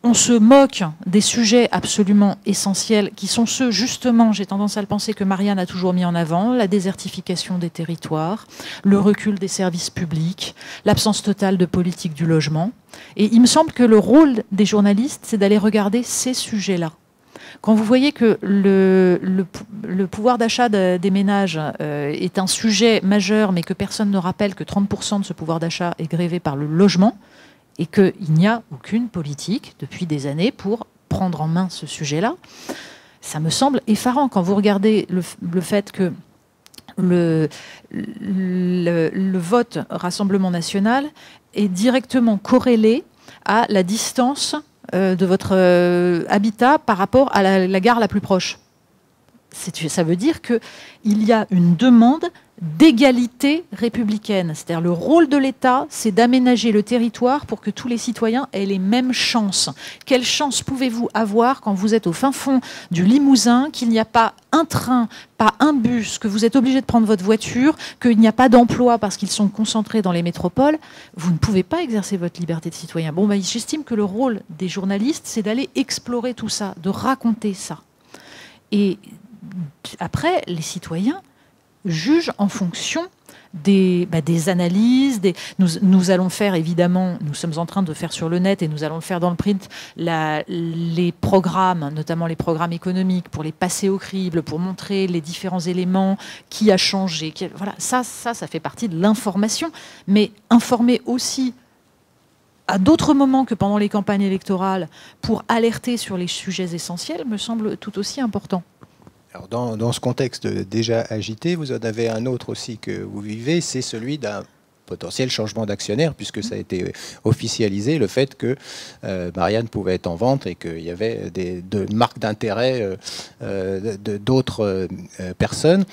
on se moque des sujets absolument essentiels qui sont ceux, justement, j'ai tendance à le penser, que Marianne a toujours mis en avant, la désertification des territoires, le recul des services publics, l'absence totale de politique du logement. Et il me semble que le rôle des journalistes, c'est d'aller regarder ces sujets-là. Quand vous voyez que le pouvoir d'achat des ménages est un sujet majeur, mais que personne ne rappelle que 30% de ce pouvoir d'achat est grévé par le logement, et qu'il n'y a aucune politique depuis des années pour prendre en main ce sujet-là, ça me semble effarant. Quand vous regardez le fait que le vote Rassemblement national est directement corrélé à la distance de votre habitat par rapport à la gare la plus proche. Ça veut dire qu'il y a une demande d'égalité républicaine. C'est-à-dire le rôle de l'État, c'est d'aménager le territoire pour que tous les citoyens aient les mêmes chances. Quelle chance pouvez-vous avoir quand vous êtes au fin fond du Limousin, qu'il n'y a pas un train, pas un bus, que vous êtes obligé de prendre votre voiture, qu'il n'y a pas d'emploi parce qu'ils sont concentrés dans les métropoles? Vous ne pouvez pas exercer votre liberté de citoyen. Bon, ben, j'estime que le rôle des journalistes, c'est d'aller explorer tout ça, de raconter ça. Et après, les citoyens jugent en fonction des analyses. Nous allons faire, évidemment, nous sommes en train de faire sur le net, et nous allons le faire dans le print, les programmes, notamment les programmes économiques, pour les passer au crible, pour montrer les différents éléments, qui a changé. Voilà, ça fait partie de l'information. Mais informer aussi à d'autres moments que pendant les campagnes électorales pour alerter sur les sujets essentiels me semble tout aussi important. Alors dans ce contexte déjà agité, vous en avez un autre aussi que vous vivez, c'est celui d'un potentiel changement d'actionnaire, puisque ça a été officialisé, le fait que Marianne pouvait être en vente et qu'il y avait de marques d'intérêt d'autres personnes.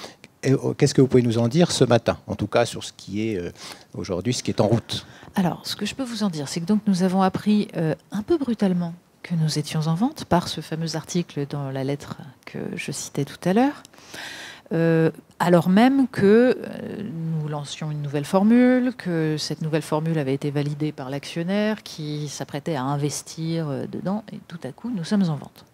Qu'est-ce que vous pouvez nous en dire ce matin, en tout cas sur ce qui est aujourd'hui, ce qui est en route? Alors, ce que je peux vous en dire, c'est que donc nous avons appris un peu brutalement que nous étions en vente par ce fameux article dans la lettre que je citais tout à l'heure, alors même que nous lancions une nouvelle formule, que cette nouvelle formule avait été validée par l'actionnaire qui s'apprêtait à investir dedans, et tout à coup, nous sommes en vente.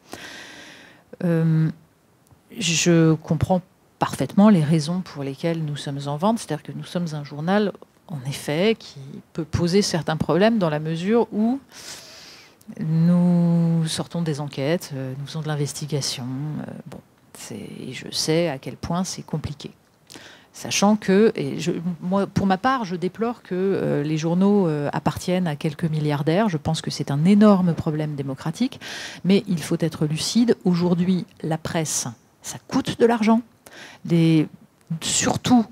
Je comprends parfaitement les raisons pour lesquelles nous sommes en vente, c'est-à-dire que nous sommes un journal, en effet, qui peut poser certains problèmes dans la mesure où nous sortons des enquêtes, nous faisons de l'investigation. Et je sais à quel point c'est compliqué. Sachant que, moi, pour ma part, je déplore que les journaux appartiennent à quelques milliardaires. Je pense que c'est un énorme problème démocratique. Mais il faut être lucide. Aujourd'hui, la presse, ça coûte de l'argent. Surtout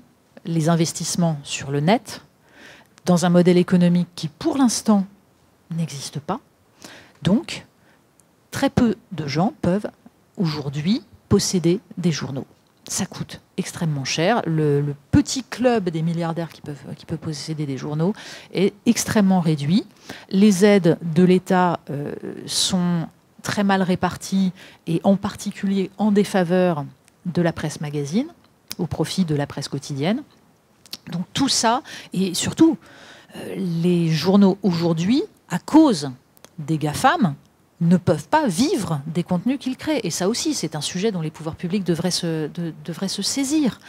les investissements sur le net, dans un modèle économique qui, pour l'instant, n'existe pas. Donc, très peu de gens peuvent aujourd'hui posséder des journaux. Ça coûte extrêmement cher. Le petit club des milliardaires qui peuvent posséder des journaux est extrêmement réduit. Les aides de l'État sont très mal réparties et en particulier en défaveur de la presse magazine, au profit de la presse quotidienne. Donc tout ça, et surtout, les journaux aujourd'hui, à cause des GAFAM, ne peuvent pas vivre des contenus qu'ils créent. Et ça aussi, c'est un sujet dont les pouvoirs publics devraient se saisir.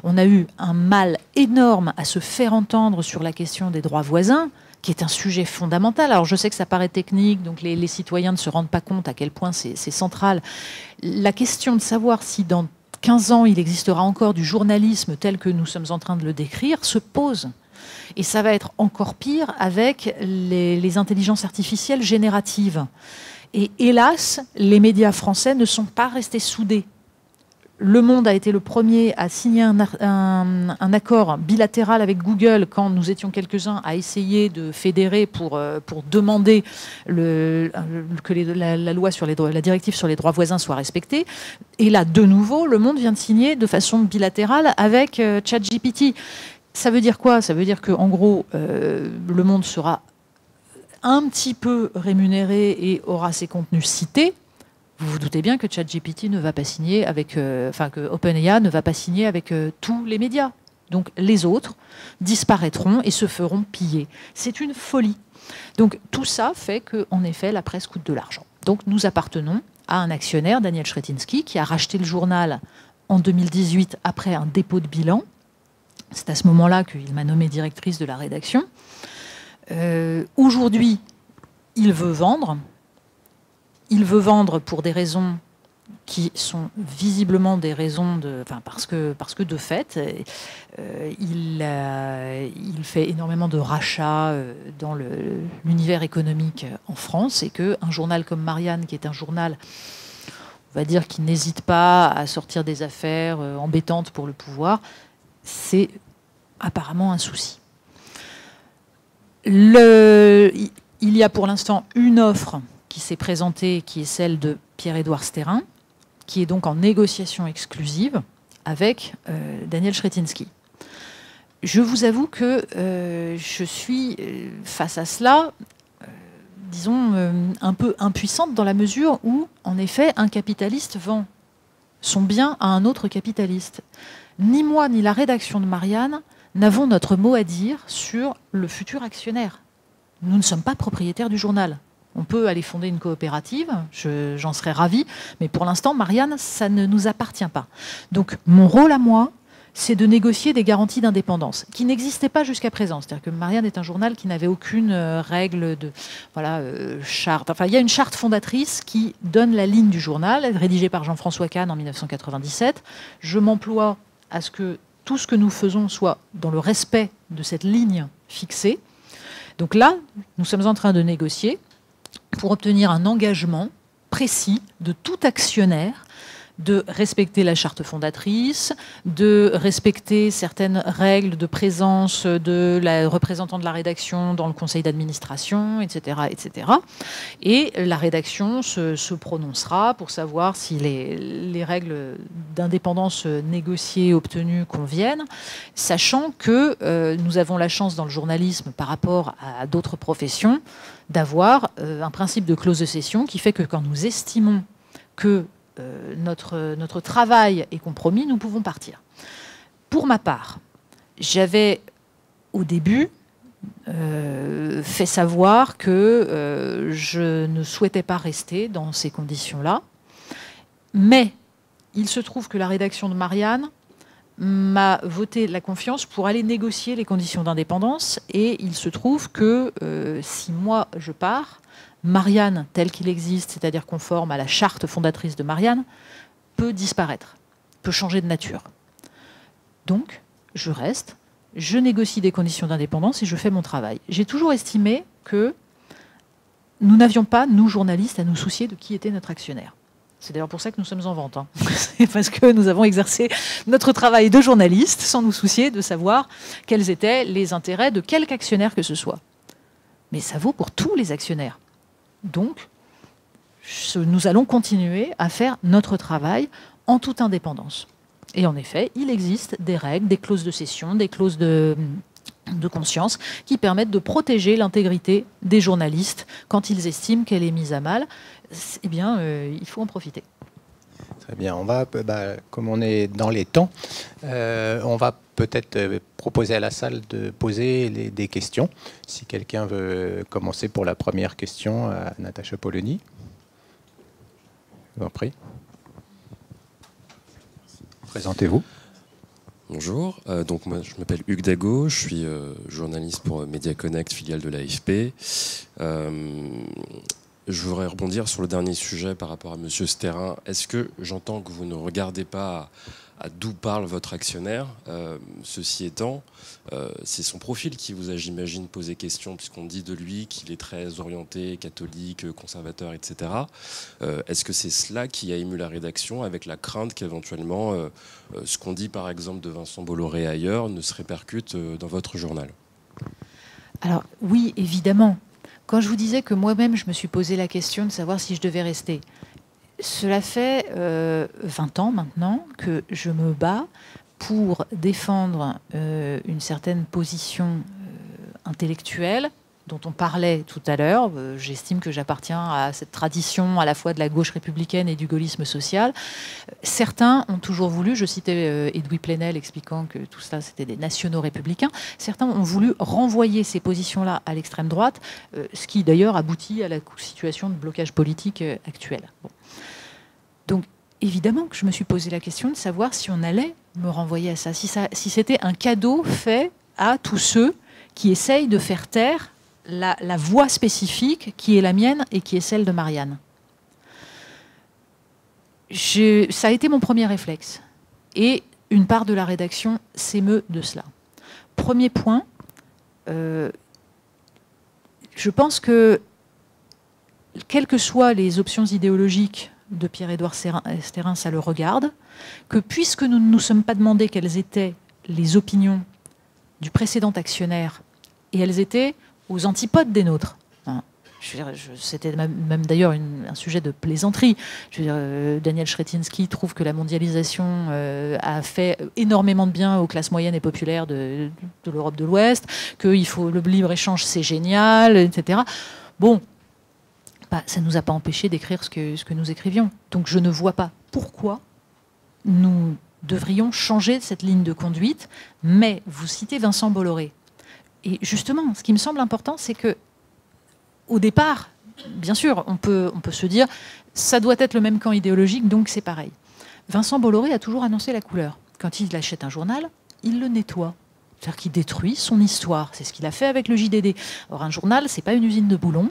On a eu un mal énorme à se faire entendre sur la question des droits voisins, qui est un sujet fondamental. Alors je sais que ça paraît technique, donc les citoyens ne se rendent pas compte à quel point c'est central. La question de savoir si dans 15 ans, il existera encore du journalisme tel que nous sommes en train de le décrire, se pose. Et ça va être encore pire avec les intelligences artificielles génératives. Et hélas, les médias français ne sont pas restés soudés. Le Monde a été le premier à signer un accord bilatéral avec Google quand nous étions quelques-uns à essayer de fédérer pour demander que la loi sur la directive sur les droits voisins soit respectée. Et là, de nouveau, Le Monde vient de signer de façon bilatérale avec ChatGPT. Ça veut dire quoi? Ça veut dire qu'en gros, Le Monde sera un petit peu rémunéré et aura ses contenus cités. Vous vous doutez bien que ChatGPT ne va pas signer avec, que OpenAI ne va pas signer avec tous les médias. Donc les autres disparaîtront et se feront piller. C'est une folie. Donc tout ça fait qu'en effet, la presse coûte de l'argent. Donc nous appartenons à un actionnaire, Daniel Chrétинski, qui a racheté le journal en 2018 après un dépôt de bilan. C'est à ce moment-là qu'il m'a nommée directrice de la rédaction. Aujourd'hui, il veut vendre. Il veut vendre pour des raisons qui sont visiblement des raisons parce que de fait, il fait énormément de rachats dans l'univers économique en France, et qu'un journal comme Marianne, qui est un journal, on va dire, qui n'hésite pas à sortir des affaires embêtantes pour le pouvoir, c'est apparemment un souci. Il y a pour l'instant une offre qui s'est présentée, qui est celle de Pierre-Édouard Stérin, qui est donc en négociation exclusive avec Daniel Chrétinski. Je vous avoue que je suis, face à cela, disons, un peu impuissante, dans la mesure où, en effet, un capitaliste vend son bien à un autre capitaliste. Ni moi, ni la rédaction de Marianne n'avons notre mot à dire sur le futur actionnaire. Nous ne sommes pas propriétaires du journal. On peut aller fonder une coopérative, j'en serais ravie, mais pour l'instant, Marianne, ça ne nous appartient pas. Donc mon rôle à moi, c'est de négocier des garanties d'indépendance, qui n'existaient pas jusqu'à présent. C'est-à-dire que Marianne est un journal qui n'avait aucune règle de charte. Enfin, il y a une charte fondatrice qui donne la ligne du journal, rédigée par Jean-François Kahn en 1997. Je m'emploie à ce que tout ce que nous faisons soit dans le respect de cette ligne fixée. Donc là, nous sommes en train de négocier pour obtenir un engagement précis de tout actionnaire de respecter la charte fondatrice, de respecter certaines règles de présence de la représentant de la rédaction dans le conseil d'administration, etc., etc. Et la rédaction se prononcera pour savoir si les règles d'indépendance négociées, obtenues, conviennent, sachant que nous avons la chance dans le journalisme, par rapport à d'autres professions, d'avoir un principe de clause de cession qui fait que quand nous estimons que notre travail est compromis, nous pouvons partir. Pour ma part, j'avais au début fait savoir que je ne souhaitais pas rester dans ces conditions-là. Mais il se trouve que la rédaction de Marianne m'a voté la confiance pour aller négocier les conditions d'indépendance. Et il se trouve que si moi je pars, Marianne, tel qu'il existe, c'est-à-dire conforme à la charte fondatrice de Marianne, peut disparaître, peut changer de nature. Donc, je reste, je négocie des conditions d'indépendance et je fais mon travail. J'ai toujours estimé que nous n'avions pas, nous journalistes, à nous soucier de qui était notre actionnaire. C'est d'ailleurs pour ça que nous sommes en vente. Hein. C'est parce que nous avons exercé notre travail de journaliste sans nous soucier de savoir quels étaient les intérêts de quelque actionnaire que ce soit. Mais ça vaut pour tous les actionnaires. Donc, nous allons continuer à faire notre travail en toute indépendance. Et en effet, il existe des règles, des clauses de cession, des clauses de conscience qui permettent de protéger l'intégrité des journalistes quand ils estiment qu'elle est mise à mal. Eh bien, il faut en profiter. Très bien. On va, comme on est dans les temps, on va peut-être proposer à la salle de poser des questions. Si quelqu'un veut commencer pour la première question, à Natacha Polony. Je vous en prie. Présentez-vous. Bonjour, donc moi je m'appelle Hugues Dago, je suis journaliste pour Media Connect, filiale de l'AFP. Je voudrais rebondir sur le dernier sujet par rapport à Monsieur Sterin. Est-ce que j'entends que vous ne regardez pas à d'où parle votre actionnaire? Ceci étant, c'est son profil qui vous a, j'imagine, posé question, puisqu'on dit de lui qu'il est très orienté, catholique, conservateur, etc. Est-ce que c'est cela qui a ému la rédaction, avec la crainte qu'éventuellement ce qu'on dit par exemple de Vincent Bolloré ailleurs ne se répercute dans votre journal? Alors oui, évidemment. Quand je vous disais que moi-même, je me suis posé la question de savoir si je devais rester, cela fait 20 ans maintenant que je me bats pour défendre une certaine position intellectuelle dont on parlait tout à l'heure. J'estime que j'appartiens à cette tradition à la fois de la gauche républicaine et du gaullisme social. Certains ont toujours voulu, je citais Edoui Plenel expliquant que tout cela c'était des nationaux républicains, certains ont voulu renvoyer ces positions-là à l'extrême droite, ce qui d'ailleurs aboutit à la situation de blocage politique actuelle. Bon. Donc évidemment que je me suis posé la question de savoir si on allait me renvoyer à ça, si c'était un cadeau fait à tous ceux qui essayent de faire taire la voix spécifique qui est la mienne et qui est celle de Marianne. Ça a été mon premier réflexe. Et une part de la rédaction s'émeut de cela. Premier point, je pense que, quelles que soient les options idéologiques de Pierre-Édouard Sterin, ça le regarde, que puisque nous ne nous sommes pas demandé quelles étaient les opinions du précédent actionnaire, et elles étaient aux antipodes des nôtres. C'était même d'ailleurs un sujet de plaisanterie. Je veux dire, Daniel Chrétinsky trouve que la mondialisation a fait énormément de bien aux classes moyennes et populaires de l'Europe de l'Ouest, que le libre-échange c'est génial, etc. Bon, ça ne nous a pas empêché d'écrire ce que nous écrivions. Donc je ne vois pas pourquoi nous devrions changer cette ligne de conduite. Mais vous citez Vincent Bolloré. Et justement, ce qui me semble important, c'est que au départ, bien sûr, on peut se dire ça doit être le même camp idéologique, donc c'est pareil. Vincent Bolloré a toujours annoncé la couleur. Quand il achète un journal, il le nettoie. C'est-à-dire qu'il détruit son histoire. C'est ce qu'il a fait avec le JDD. Or, un journal, ce n'est pas une usine de boulons.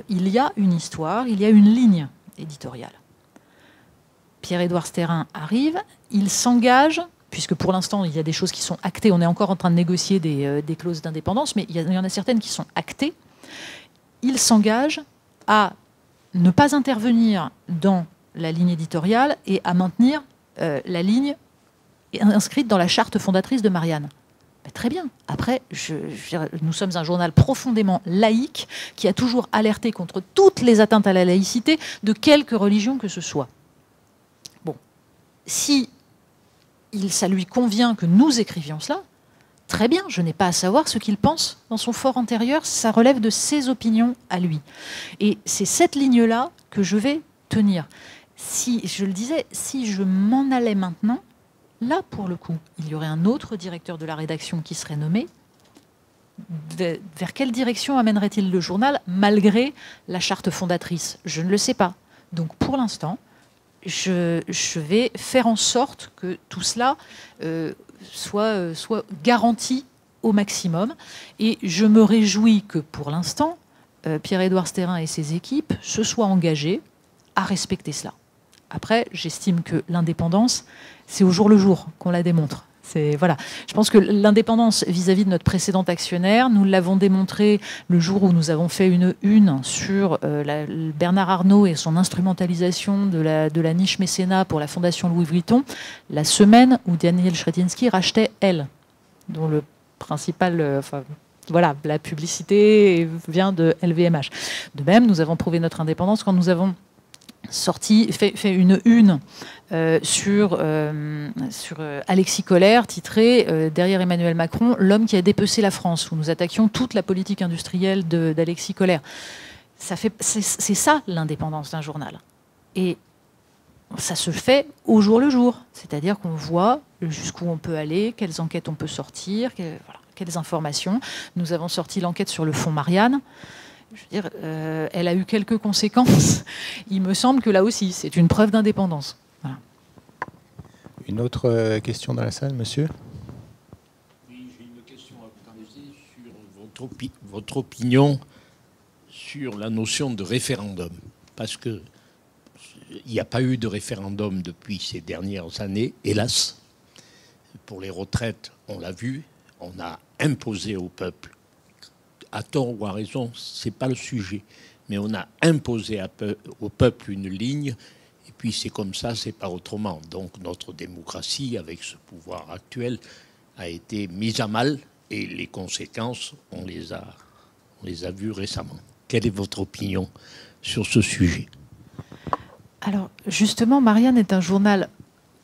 Il y a une histoire, il y a une ligne éditoriale. Pierre-Édouard Sterin arrive, il s'engage, puisque pour l'instant, il y a des choses qui sont actées. On est encore en train de négocier des clauses d'indépendance, mais il y en a certaines qui sont actées. Il s'engage à ne pas intervenir dans la ligne éditoriale et à maintenir la ligne inscrite dans la charte fondatrice de Marianne. Ben, très bien. Après, nous sommes un journal profondément laïque qui a toujours alerté contre toutes les atteintes à la laïcité de quelque religion que ce soit. Bon, si ça lui convient que nous écrivions cela, très bien, je n'ai pas à savoir ce qu'il pense dans son fort intérieur, ça relève de ses opinions à lui. Et c'est cette ligne-là que je vais tenir. Si, je le disais, si je m'en allais maintenant, là, pour le coup, il y aurait un autre directeur de la rédaction qui serait nommé. Vers quelle direction amènerait-il le journal, malgré la charte fondatrice? Je ne le sais pas. Donc, pour l'instant, je vais faire en sorte que tout cela soit garanti au maximum. Et je me réjouis que, pour l'instant, Pierre-Édouard Stérin et ses équipes se soient engagés à respecter cela. Après, j'estime que l'indépendance, c'est au jour le jour qu'on la démontre. Voilà. Je pense que l'indépendance vis-à-vis de notre précédent actionnaire, nous l'avons démontré le jour où nous avons fait une sur Bernard Arnault et son instrumentalisation de la niche mécénat pour la Fondation Louis Vuitton, la semaine où Daniel Chretinsky rachetait Elle, dont le principal... voilà, la publicité vient de LVMH. De même, nous avons prouvé notre indépendance quand nous avons fait une sur Alexis Collère, titrée Derrière Emmanuel Macron, l'homme qui a dépecé la France, où nous attaquions toute la politique industrielle d'Alexis Collère. C'est ça l'indépendance d'un journal. Et ça se fait au jour le jour. C'est-à-dire qu'on voit jusqu'où on peut aller, quelles enquêtes on peut sortir, quelles informations. Nous avons sorti l'enquête sur le fonds Marianne. Je veux dire, elle a eu quelques conséquences. Il me semble que là aussi, c'est une preuve d'indépendance. Voilà. Une autre question dans la salle, monsieur? Oui, j'ai une question à vous poser sur votre opinion sur la notion de référendum. Parce qu'il n'y a pas eu de référendum depuis ces dernières années, hélas. Pour les retraites, on l'a vu, on a imposé au peuple, à tort ou à raison, ce n'est pas le sujet, mais on a imposé au peuple une ligne, et puis c'est comme ça, c'est pas autrement. Donc notre démocratie, avec ce pouvoir actuel, a été mise à mal, et les conséquences, on les a vues récemment. Quelle est votre opinion sur ce sujet? Alors, justement, Marianne est un journal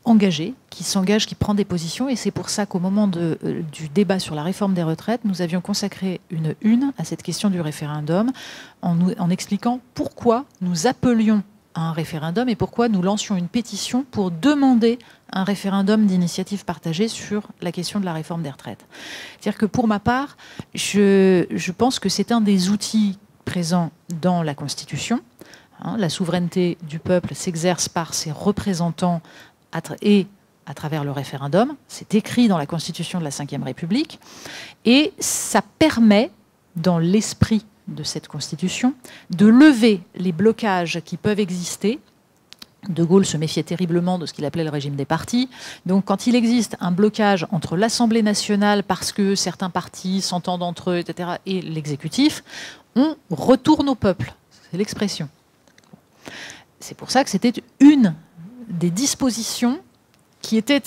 engagé, qui s'engage, qui prend des positions, et c'est pour ça qu'au moment du débat sur la réforme des retraites, nous avions consacré une à cette question du référendum, en expliquant pourquoi nous appelions à un référendum et pourquoi nous lancions une pétition pour demander un référendum d'initiative partagée sur la question de la réforme des retraites. C'est-à-dire que pour ma part, je pense que c'est un des outils présents dans la Constitution. La souveraineté du peuple s'exerce par ses représentants et à travers le référendum. C'est écrit dans la Constitution de la Ve République. Et ça permet, dans l'esprit de cette Constitution, de lever les blocages qui peuvent exister. De Gaulle se méfiait terriblement de ce qu'il appelait le régime des partis. Donc quand il existe un blocage entre l'Assemblée nationale, parce que certains partis s'entendent entre eux, etc., et l'exécutif, on retourne au peuple. C'est l'expression. C'est pour ça que c'était une des dispositions qui étaient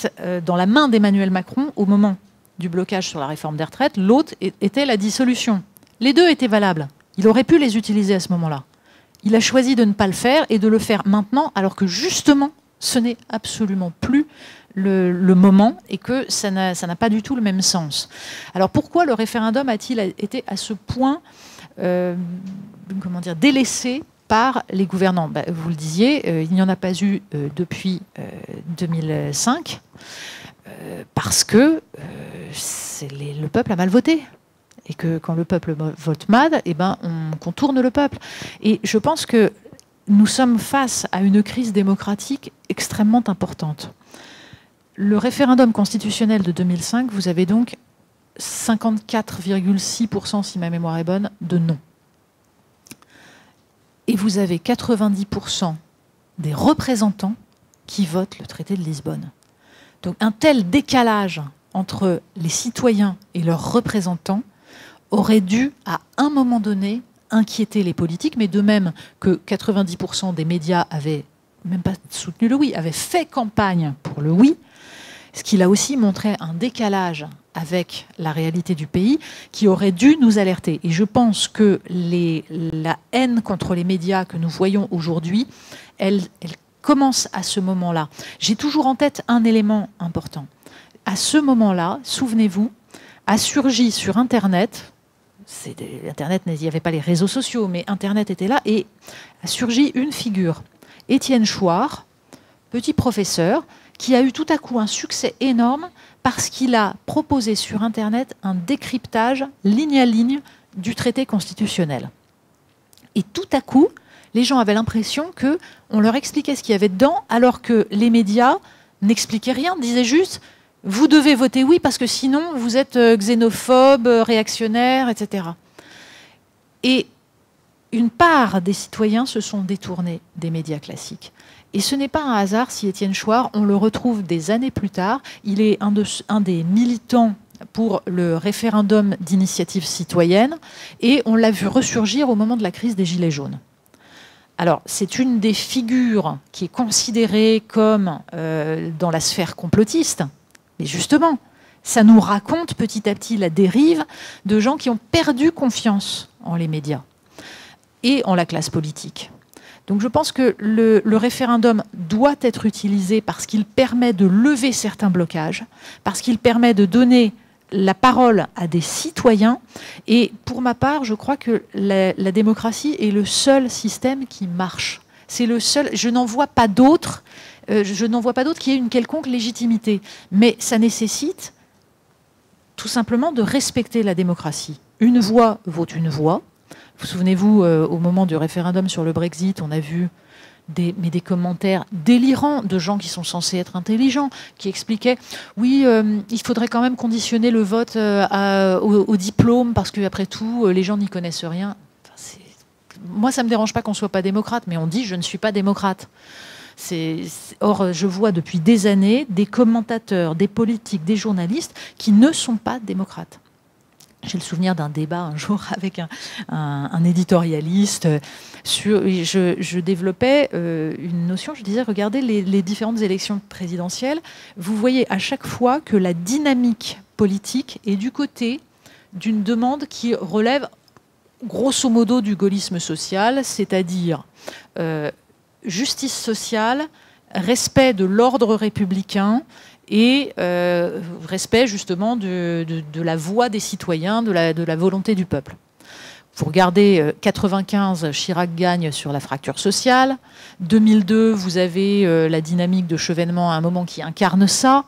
dans la main d'Emmanuel Macron au moment du blocage sur la réforme des retraites. L'autre était la dissolution. Les deux étaient valables. Il aurait pu les utiliser à ce moment-là. Il a choisi de ne pas le faire et de le faire maintenant, alors que justement, ce n'est absolument plus le moment et que ça n'a pas du tout le même sens. Alors pourquoi le référendum a-t-il été à ce point délaissé par les gouvernants? Vous le disiez, il n'y en a pas eu depuis 2005, parce que le peuple a mal voté. Et que quand le peuple vote mal, on contourne le peuple. Et je pense que nous sommes face à une crise démocratique extrêmement importante. Le référendum constitutionnel de 2005, vous avez donc 54,6%, si ma mémoire est bonne, de non. Et vous avez 90% des représentants qui votent le traité de Lisbonne. Donc un tel décalage entre les citoyens et leurs représentants aurait dû, à un moment donné, inquiéter les politiques, mais de même que 90% des médias avaient même pas soutenu le oui, avaient fait campagne pour le oui, ce qui a aussi montré un décalage avec la réalité du pays qui aurait dû nous alerter. Et je pense que la haine contre les médias que nous voyons aujourd'hui, elle commence à ce moment-là. J'ai toujours en tête un élément important. À ce moment-là, souvenez-vous, a surgi sur Internet, Internet, il n'y avait pas les réseaux sociaux, mais Internet était là, et a surgi une figure, Étienne Chouard, petit professeur, qui a eu tout à coup un succès énorme parce qu'il a proposé sur Internet un décryptage ligne à ligne du traité constitutionnel. Et tout à coup, les gens avaient l'impression qu'on leur expliquait ce qu'il y avait dedans, alors que les médias n'expliquaient rien, disaient juste « vous devez voter oui parce que sinon vous êtes xénophobe, réactionnaire, etc. » Et une part des citoyens se sont détournés des médias classiques. Et ce n'est pas un hasard si Étienne Chouard, on le retrouve des années plus tard, il est un des militants pour le référendum d'initiative citoyenne, et on l'a vu ressurgir au moment de la crise des Gilets jaunes. Alors, c'est une des figures qui est considérée comme dans la sphère complotiste, mais justement, ça nous raconte petit à petit la dérive de gens qui ont perdu confiance en les médias et en la classe politique. Donc je pense que le référendum doit être utilisé parce qu'il permet de lever certains blocages, parce qu'il permet de donner la parole à des citoyens. Et pour ma part, je crois que la démocratie est le seul système qui marche. C'est le seul. Je n'en vois pas d'autre. Je n'en vois pas d'autre qui ait une quelconque légitimité. Mais ça nécessite tout simplement de respecter la démocratie. Une voix vaut une voix. Vous souvenez-vous, au moment du référendum sur le Brexit, on a vu des commentaires délirants de gens qui sont censés être intelligents, qui expliquaient « oui, il faudrait quand même conditionner le vote au diplôme, parce qu'après tout, les gens n'y connaissent rien. » Moi, ça ne me dérange pas qu'on ne soit pas démocrate, mais on dit « je ne suis pas démocrate ». Or, je vois depuis des années des commentateurs, des politiques, des journalistes qui ne sont pas démocrates. J'ai le souvenir d'un débat un jour avec un éditorialiste. Je développais une notion, je disais, regardez les différentes élections présidentielles. Vous voyez à chaque fois que la dynamique politique est du côté d'une demande qui relève grosso modo du gaullisme social, c'est-à-dire justice sociale, respect de l'ordre républicain, et respect justement de la voix des citoyens, de la volonté du peuple. Vous regardez 95, Chirac gagne sur la fracture sociale. 2002, vous avez la dynamique de Chevènement à un moment qui incarne ça.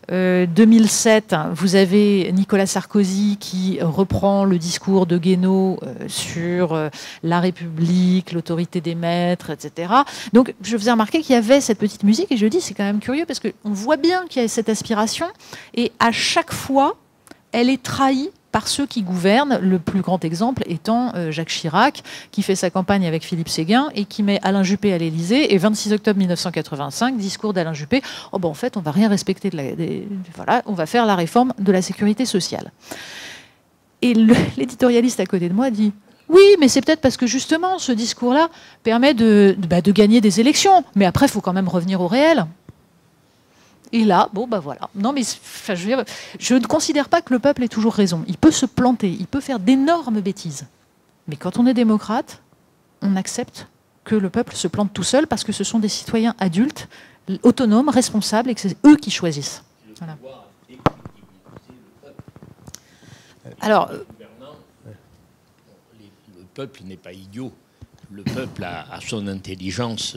2007, vous avez Nicolas Sarkozy qui reprend le discours de Guénaud sur la République, l'autorité des maîtres, etc. Donc je faisais remarquer qu'il y avait cette petite musique et je dis c'est quand même curieux parce qu'on voit bien qu'il y a cette aspiration et à chaque fois, elle est trahie par ceux qui gouvernent, le plus grand exemple étant Jacques Chirac, qui fait sa campagne avec Philippe Séguin et qui met Alain Juppé à l'Élysée. Et 26 octobre 1985, discours d'Alain Juppé, oh ben en fait, on ne va rien respecter, voilà, on va faire la réforme de la sécurité sociale. Et l'éditorialiste à côté de moi dit, oui, mais c'est peut-être parce que justement, ce discours-là permet de gagner des élections. Mais après, il faut quand même revenir au réel. Et là, bon, bah voilà. Non, mais je ne considère pas que le peuple ait toujours raison. Il peut se planter, il peut faire d'énormes bêtises. Mais quand on est démocrate, on accepte que le peuple se plante tout seul parce que ce sont des citoyens adultes, autonomes, responsables et que c'est eux qui choisissent. Voilà. Alors, le peuple n'est pas idiot. Le peuple a son intelligence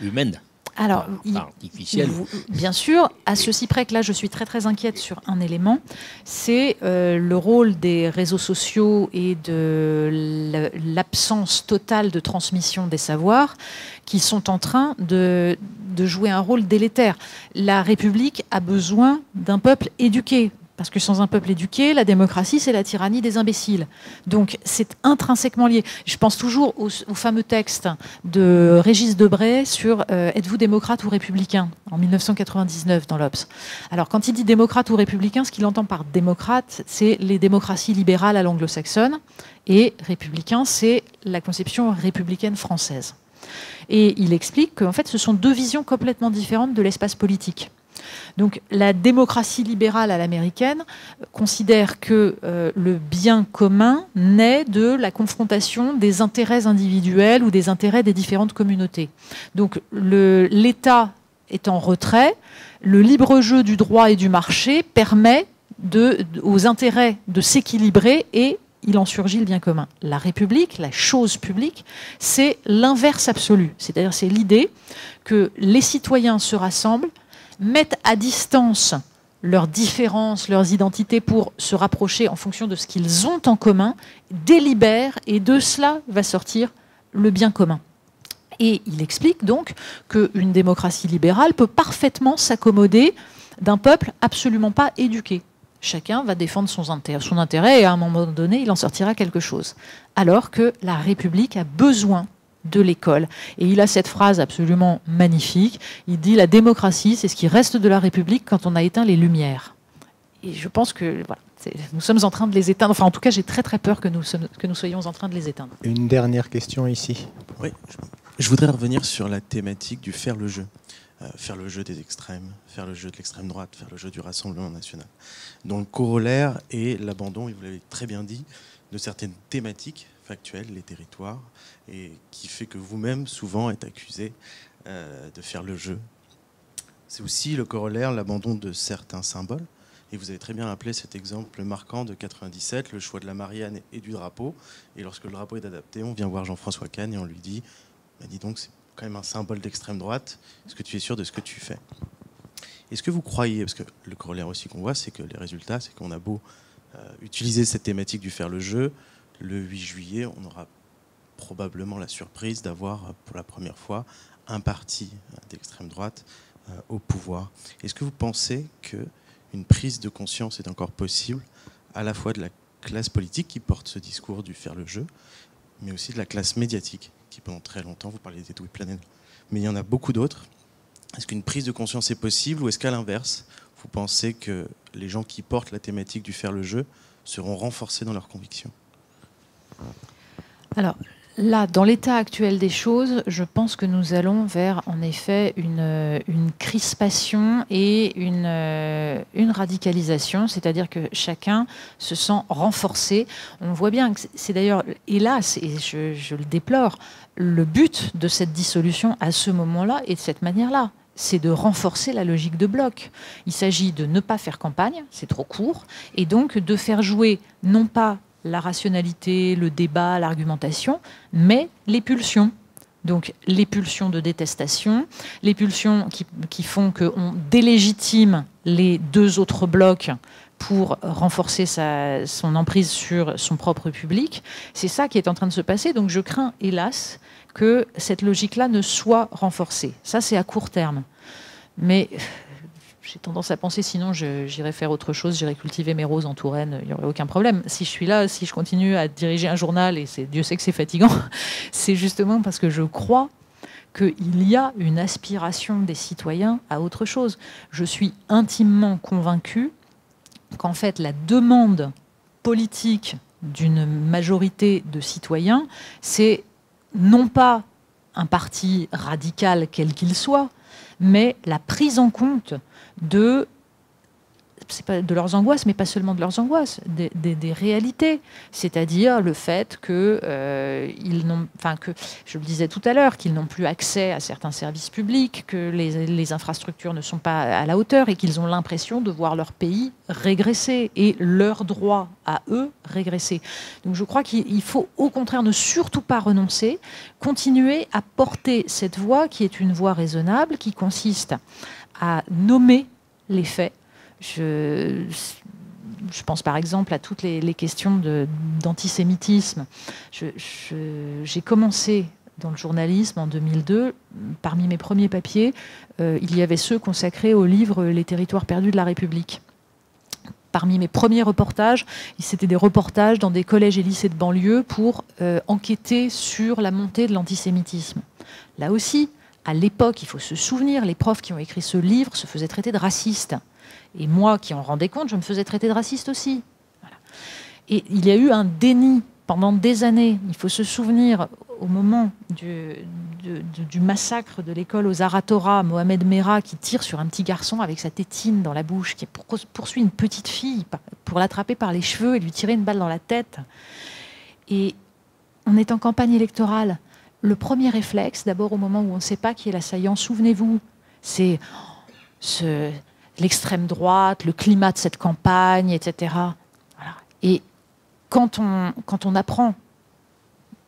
humaine. Alors, artificielle. Bien sûr, à ceci près que là, je suis très très inquiète sur un élément, c'est le rôle des réseaux sociaux et de l'absence totale de transmission des savoirs qui sont en train de jouer un rôle délétère. La République a besoin d'un peuple éduqué. Parce que sans un peuple éduqué, la démocratie, c'est la tyrannie des imbéciles. Donc, c'est intrinsèquement lié. Je pense toujours au fameux texte de Régis Debray sur « Êtes-vous démocrate ou républicain ?» en 1999 dans l'Obs. Alors, quand il dit démocrate ou républicain, ce qu'il entend par démocrate, c'est les démocraties libérales à l'anglo-saxonne. Et républicain, c'est la conception républicaine française. Et il explique qu'en fait, ce sont deux visions complètement différentes de l'espace politique. Donc la démocratie libérale à l'américaine considère que le bien commun naît de la confrontation des intérêts individuels ou des intérêts des différentes communautés. Donc l'État est en retrait, le libre jeu du droit et du marché permet aux intérêts de s'équilibrer et il en surgit le bien commun. La République, la chose publique, c'est l'inverse absolu. C'est-à-dire c'est l'idée que les citoyens se rassemblent mettent à distance leurs différences, leurs identités pour se rapprocher en fonction de ce qu'ils ont en commun, délibèrent, et de cela va sortir le bien commun. Et il explique donc qu'une démocratie libérale peut parfaitement s'accommoder d'un peuple absolument pas éduqué. Chacun va défendre son intérêt et à un moment donné, il en sortira quelque chose. Alors que la République a besoin de l'école. Et il a cette phrase absolument magnifique. Il dit « La démocratie, c'est ce qui reste de la République quand on a éteint les lumières ». Et je pense que voilà, nous sommes en train de les éteindre. Enfin, en tout cas, j'ai très très peur que nous soyons en train de les éteindre. Une dernière question ici. Oui, je voudrais revenir sur la thématique du faire le jeu. Faire le jeu des extrêmes, faire le jeu de l'extrême droite, faire le jeu du Rassemblement national. Dont le corollaire est l'abandon, et vous l'avez très bien dit, de certaines thématiques factuelles, les territoires, et qui fait que vous-même, souvent, êtes accusé de faire le jeu. C'est aussi le corollaire, l'abandon de certains symboles. Et vous avez très bien appelé cet exemple marquant de 97, le choix de la Marianne et du drapeau. Et lorsque le drapeau est adapté, on vient voir Jean-François Kahn et on lui dit bah, « Dis donc, c'est quand même un symbole d'extrême droite. Est-ce que tu es sûr de ce que tu fais ?» Est-ce que vous croyez, parce que le corollaire aussi qu'on voit, c'est que les résultats, c'est qu'on a beau utiliser cette thématique du faire le jeu, le 8 juillet, on aura probablement la surprise d'avoir pour la première fois un parti d'extrême droite au pouvoir. Est-ce que vous pensez qu'une prise de conscience est encore possible, à la fois de la classe politique qui porte ce discours du faire le jeu, mais aussi de la classe médiatique qui pendant très longtemps, vous parlez des Twiplanètes, mais il y en a beaucoup d'autres. Est-ce qu'une prise de conscience est possible ou est-ce qu'à l'inverse, vous pensez que les gens qui portent la thématique du faire le jeu seront renforcés dans leurs convictions? Alors là, dans l'état actuel des choses, je pense que nous allons vers en effet une crispation et une radicalisation, c'est-à-dire que chacun se sent renforcé. On voit bien que c'est d'ailleurs, hélas, et je le déplore, le but de cette dissolution à ce moment-là et de cette manière-là. C'est de renforcer la logique de bloc. Il s'agit de ne pas faire campagne, c'est trop court, et donc de faire jouer non pas la rationalité, le débat, l'argumentation, mais les pulsions. Donc les pulsions de détestation, les pulsions qui font qu'on délégitime les deux autres blocs pour renforcer son emprise sur son propre public. C'est ça qui est en train de se passer. Donc je crains, hélas, que cette logique-là ne soit renforcée. Ça, c'est à court terme. Mais j'ai tendance à penser, sinon j'irai faire autre chose, j'irai cultiver mes roses en Touraine, il n'y aurait aucun problème. Si je suis là, si je continue à diriger un journal, et Dieu sait que c'est fatigant, c'est justement parce que je crois qu'il y a une aspiration des citoyens à autre chose. Je suis intimement convaincue qu'en fait, la demande politique d'une majorité de citoyens, c'est non pas un parti radical quel qu'il soit, mais la prise en compte de leurs angoisses, mais pas seulement de leurs angoisses, des réalités. C'est-à-dire le fait que, je le disais tout à l'heure, qu'ils n'ont plus accès à certains services publics, que les infrastructures ne sont pas à la hauteur et qu'ils ont l'impression de voir leur pays régresser et leurs droits à eux régresser. Donc je crois qu'il faut au contraire ne surtout pas renoncer, continuer à porter cette voie qui est une voie raisonnable, qui consiste à nommer les faits. Je pense par exemple à toutes les questions d'antisémitisme. J'ai commencé dans le journalisme en 2002. Parmi mes premiers papiers, il y avait ceux consacrés au livre « Les territoires perdus de la République ». Parmi mes premiers reportages, c'était des reportages dans des collèges et lycées de banlieue pour enquêter sur la montée de l'antisémitisme. Là aussi, à l'époque, il faut se souvenir, les profs qui ont écrit ce livre se faisaient traiter de racistes. Et moi, qui en rendais compte, je me faisais traiter de raciste aussi. Voilà. Et il y a eu un déni pendant des années. Il faut se souvenir, au moment du massacre de l'école aux Aratora, Mohamed Merah qui tire sur un petit garçon avec sa tétine dans la bouche, qui poursuit une petite fille pour l'attraper par les cheveux et lui tirer une balle dans la tête. Et on est en campagne électorale. Le premier réflexe, d'abord au moment où on ne sait pas qui est l'assaillant, souvenez-vous, c'est l'extrême droite, le climat de cette campagne, etc. Voilà. Et quand on apprend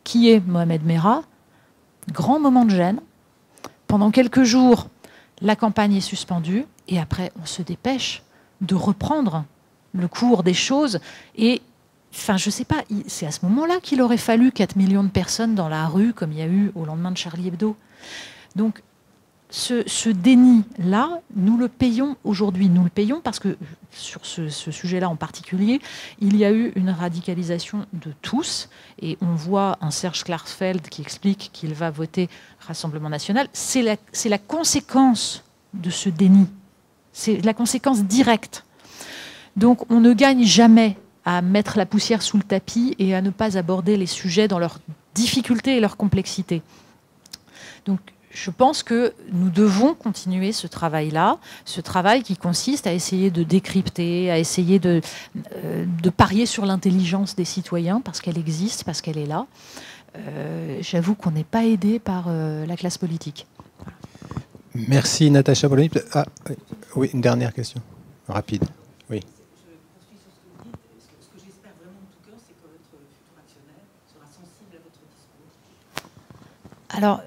qui est Mohamed Merah, grand moment de gêne. Pendant quelques jours, la campagne est suspendue, et après, on se dépêche de reprendre le cours des choses. Et, enfin, je ne sais pas, c'est à ce moment-là qu'il aurait fallu 4 millions de personnes dans la rue, comme il y a eu au lendemain de Charlie Hebdo. Donc, ce déni-là, nous le payons aujourd'hui. Nous le payons parce que, sur ce sujet-là en particulier, il y a eu une radicalisation de tous. Et on voit un Serge Klarsfeld qui explique qu'il va voter Rassemblement national. C'est la conséquence de ce déni. C'est la conséquence directe. Donc, on ne gagne jamais à mettre la poussière sous le tapis et à ne pas aborder les sujets dans leur difficulté et leur complexité. Donc, je pense que nous devons continuer ce travail-là, ce travail qui consiste à essayer de décrypter, à essayer de parier sur l'intelligence des citoyens, parce qu'elle existe, parce qu'elle est là. J'avoue qu'on n'est pas aidé par la classe politique. Merci Natacha Polony. Ah, oui, une dernière question, rapide. Oui. Alors,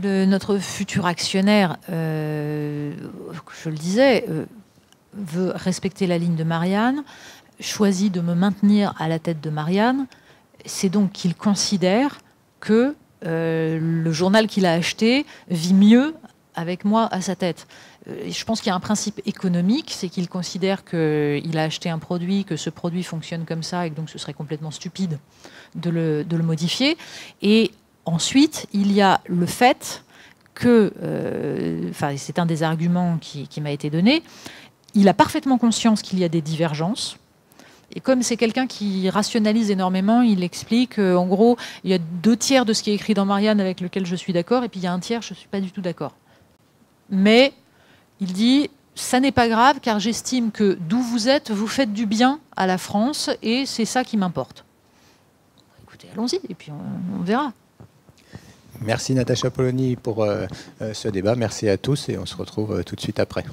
notre futur actionnaire, je le disais, veut respecter la ligne de Marianne, choisit de me maintenir à la tête de Marianne. C'est donc qu'il considère que le journal qu'il a acheté vit mieux avec moi à sa tête. Je pense qu'il y a un principe économique, c'est qu'il considère qu'il a acheté un produit, que ce produit fonctionne comme ça, et que donc ce serait complètement stupide de le modifier. Et ensuite, il y a le fait que, c'est un des arguments qui m'a été donné, il a parfaitement conscience qu'il y a des divergences. Et comme c'est quelqu'un qui rationalise énormément, il explique en gros, il y a 2/3 de ce qui est écrit dans Marianne avec lequel je suis d'accord, et puis il y a 1/3, je ne suis pas du tout d'accord. Mais il dit, ça n'est pas grave, car j'estime que d'où vous êtes, vous faites du bien à la France, et c'est ça qui m'importe. Écoutez, allons-y, et puis on verra. Merci Natacha Polony pour ce débat. Merci à tous et on se retrouve tout de suite après.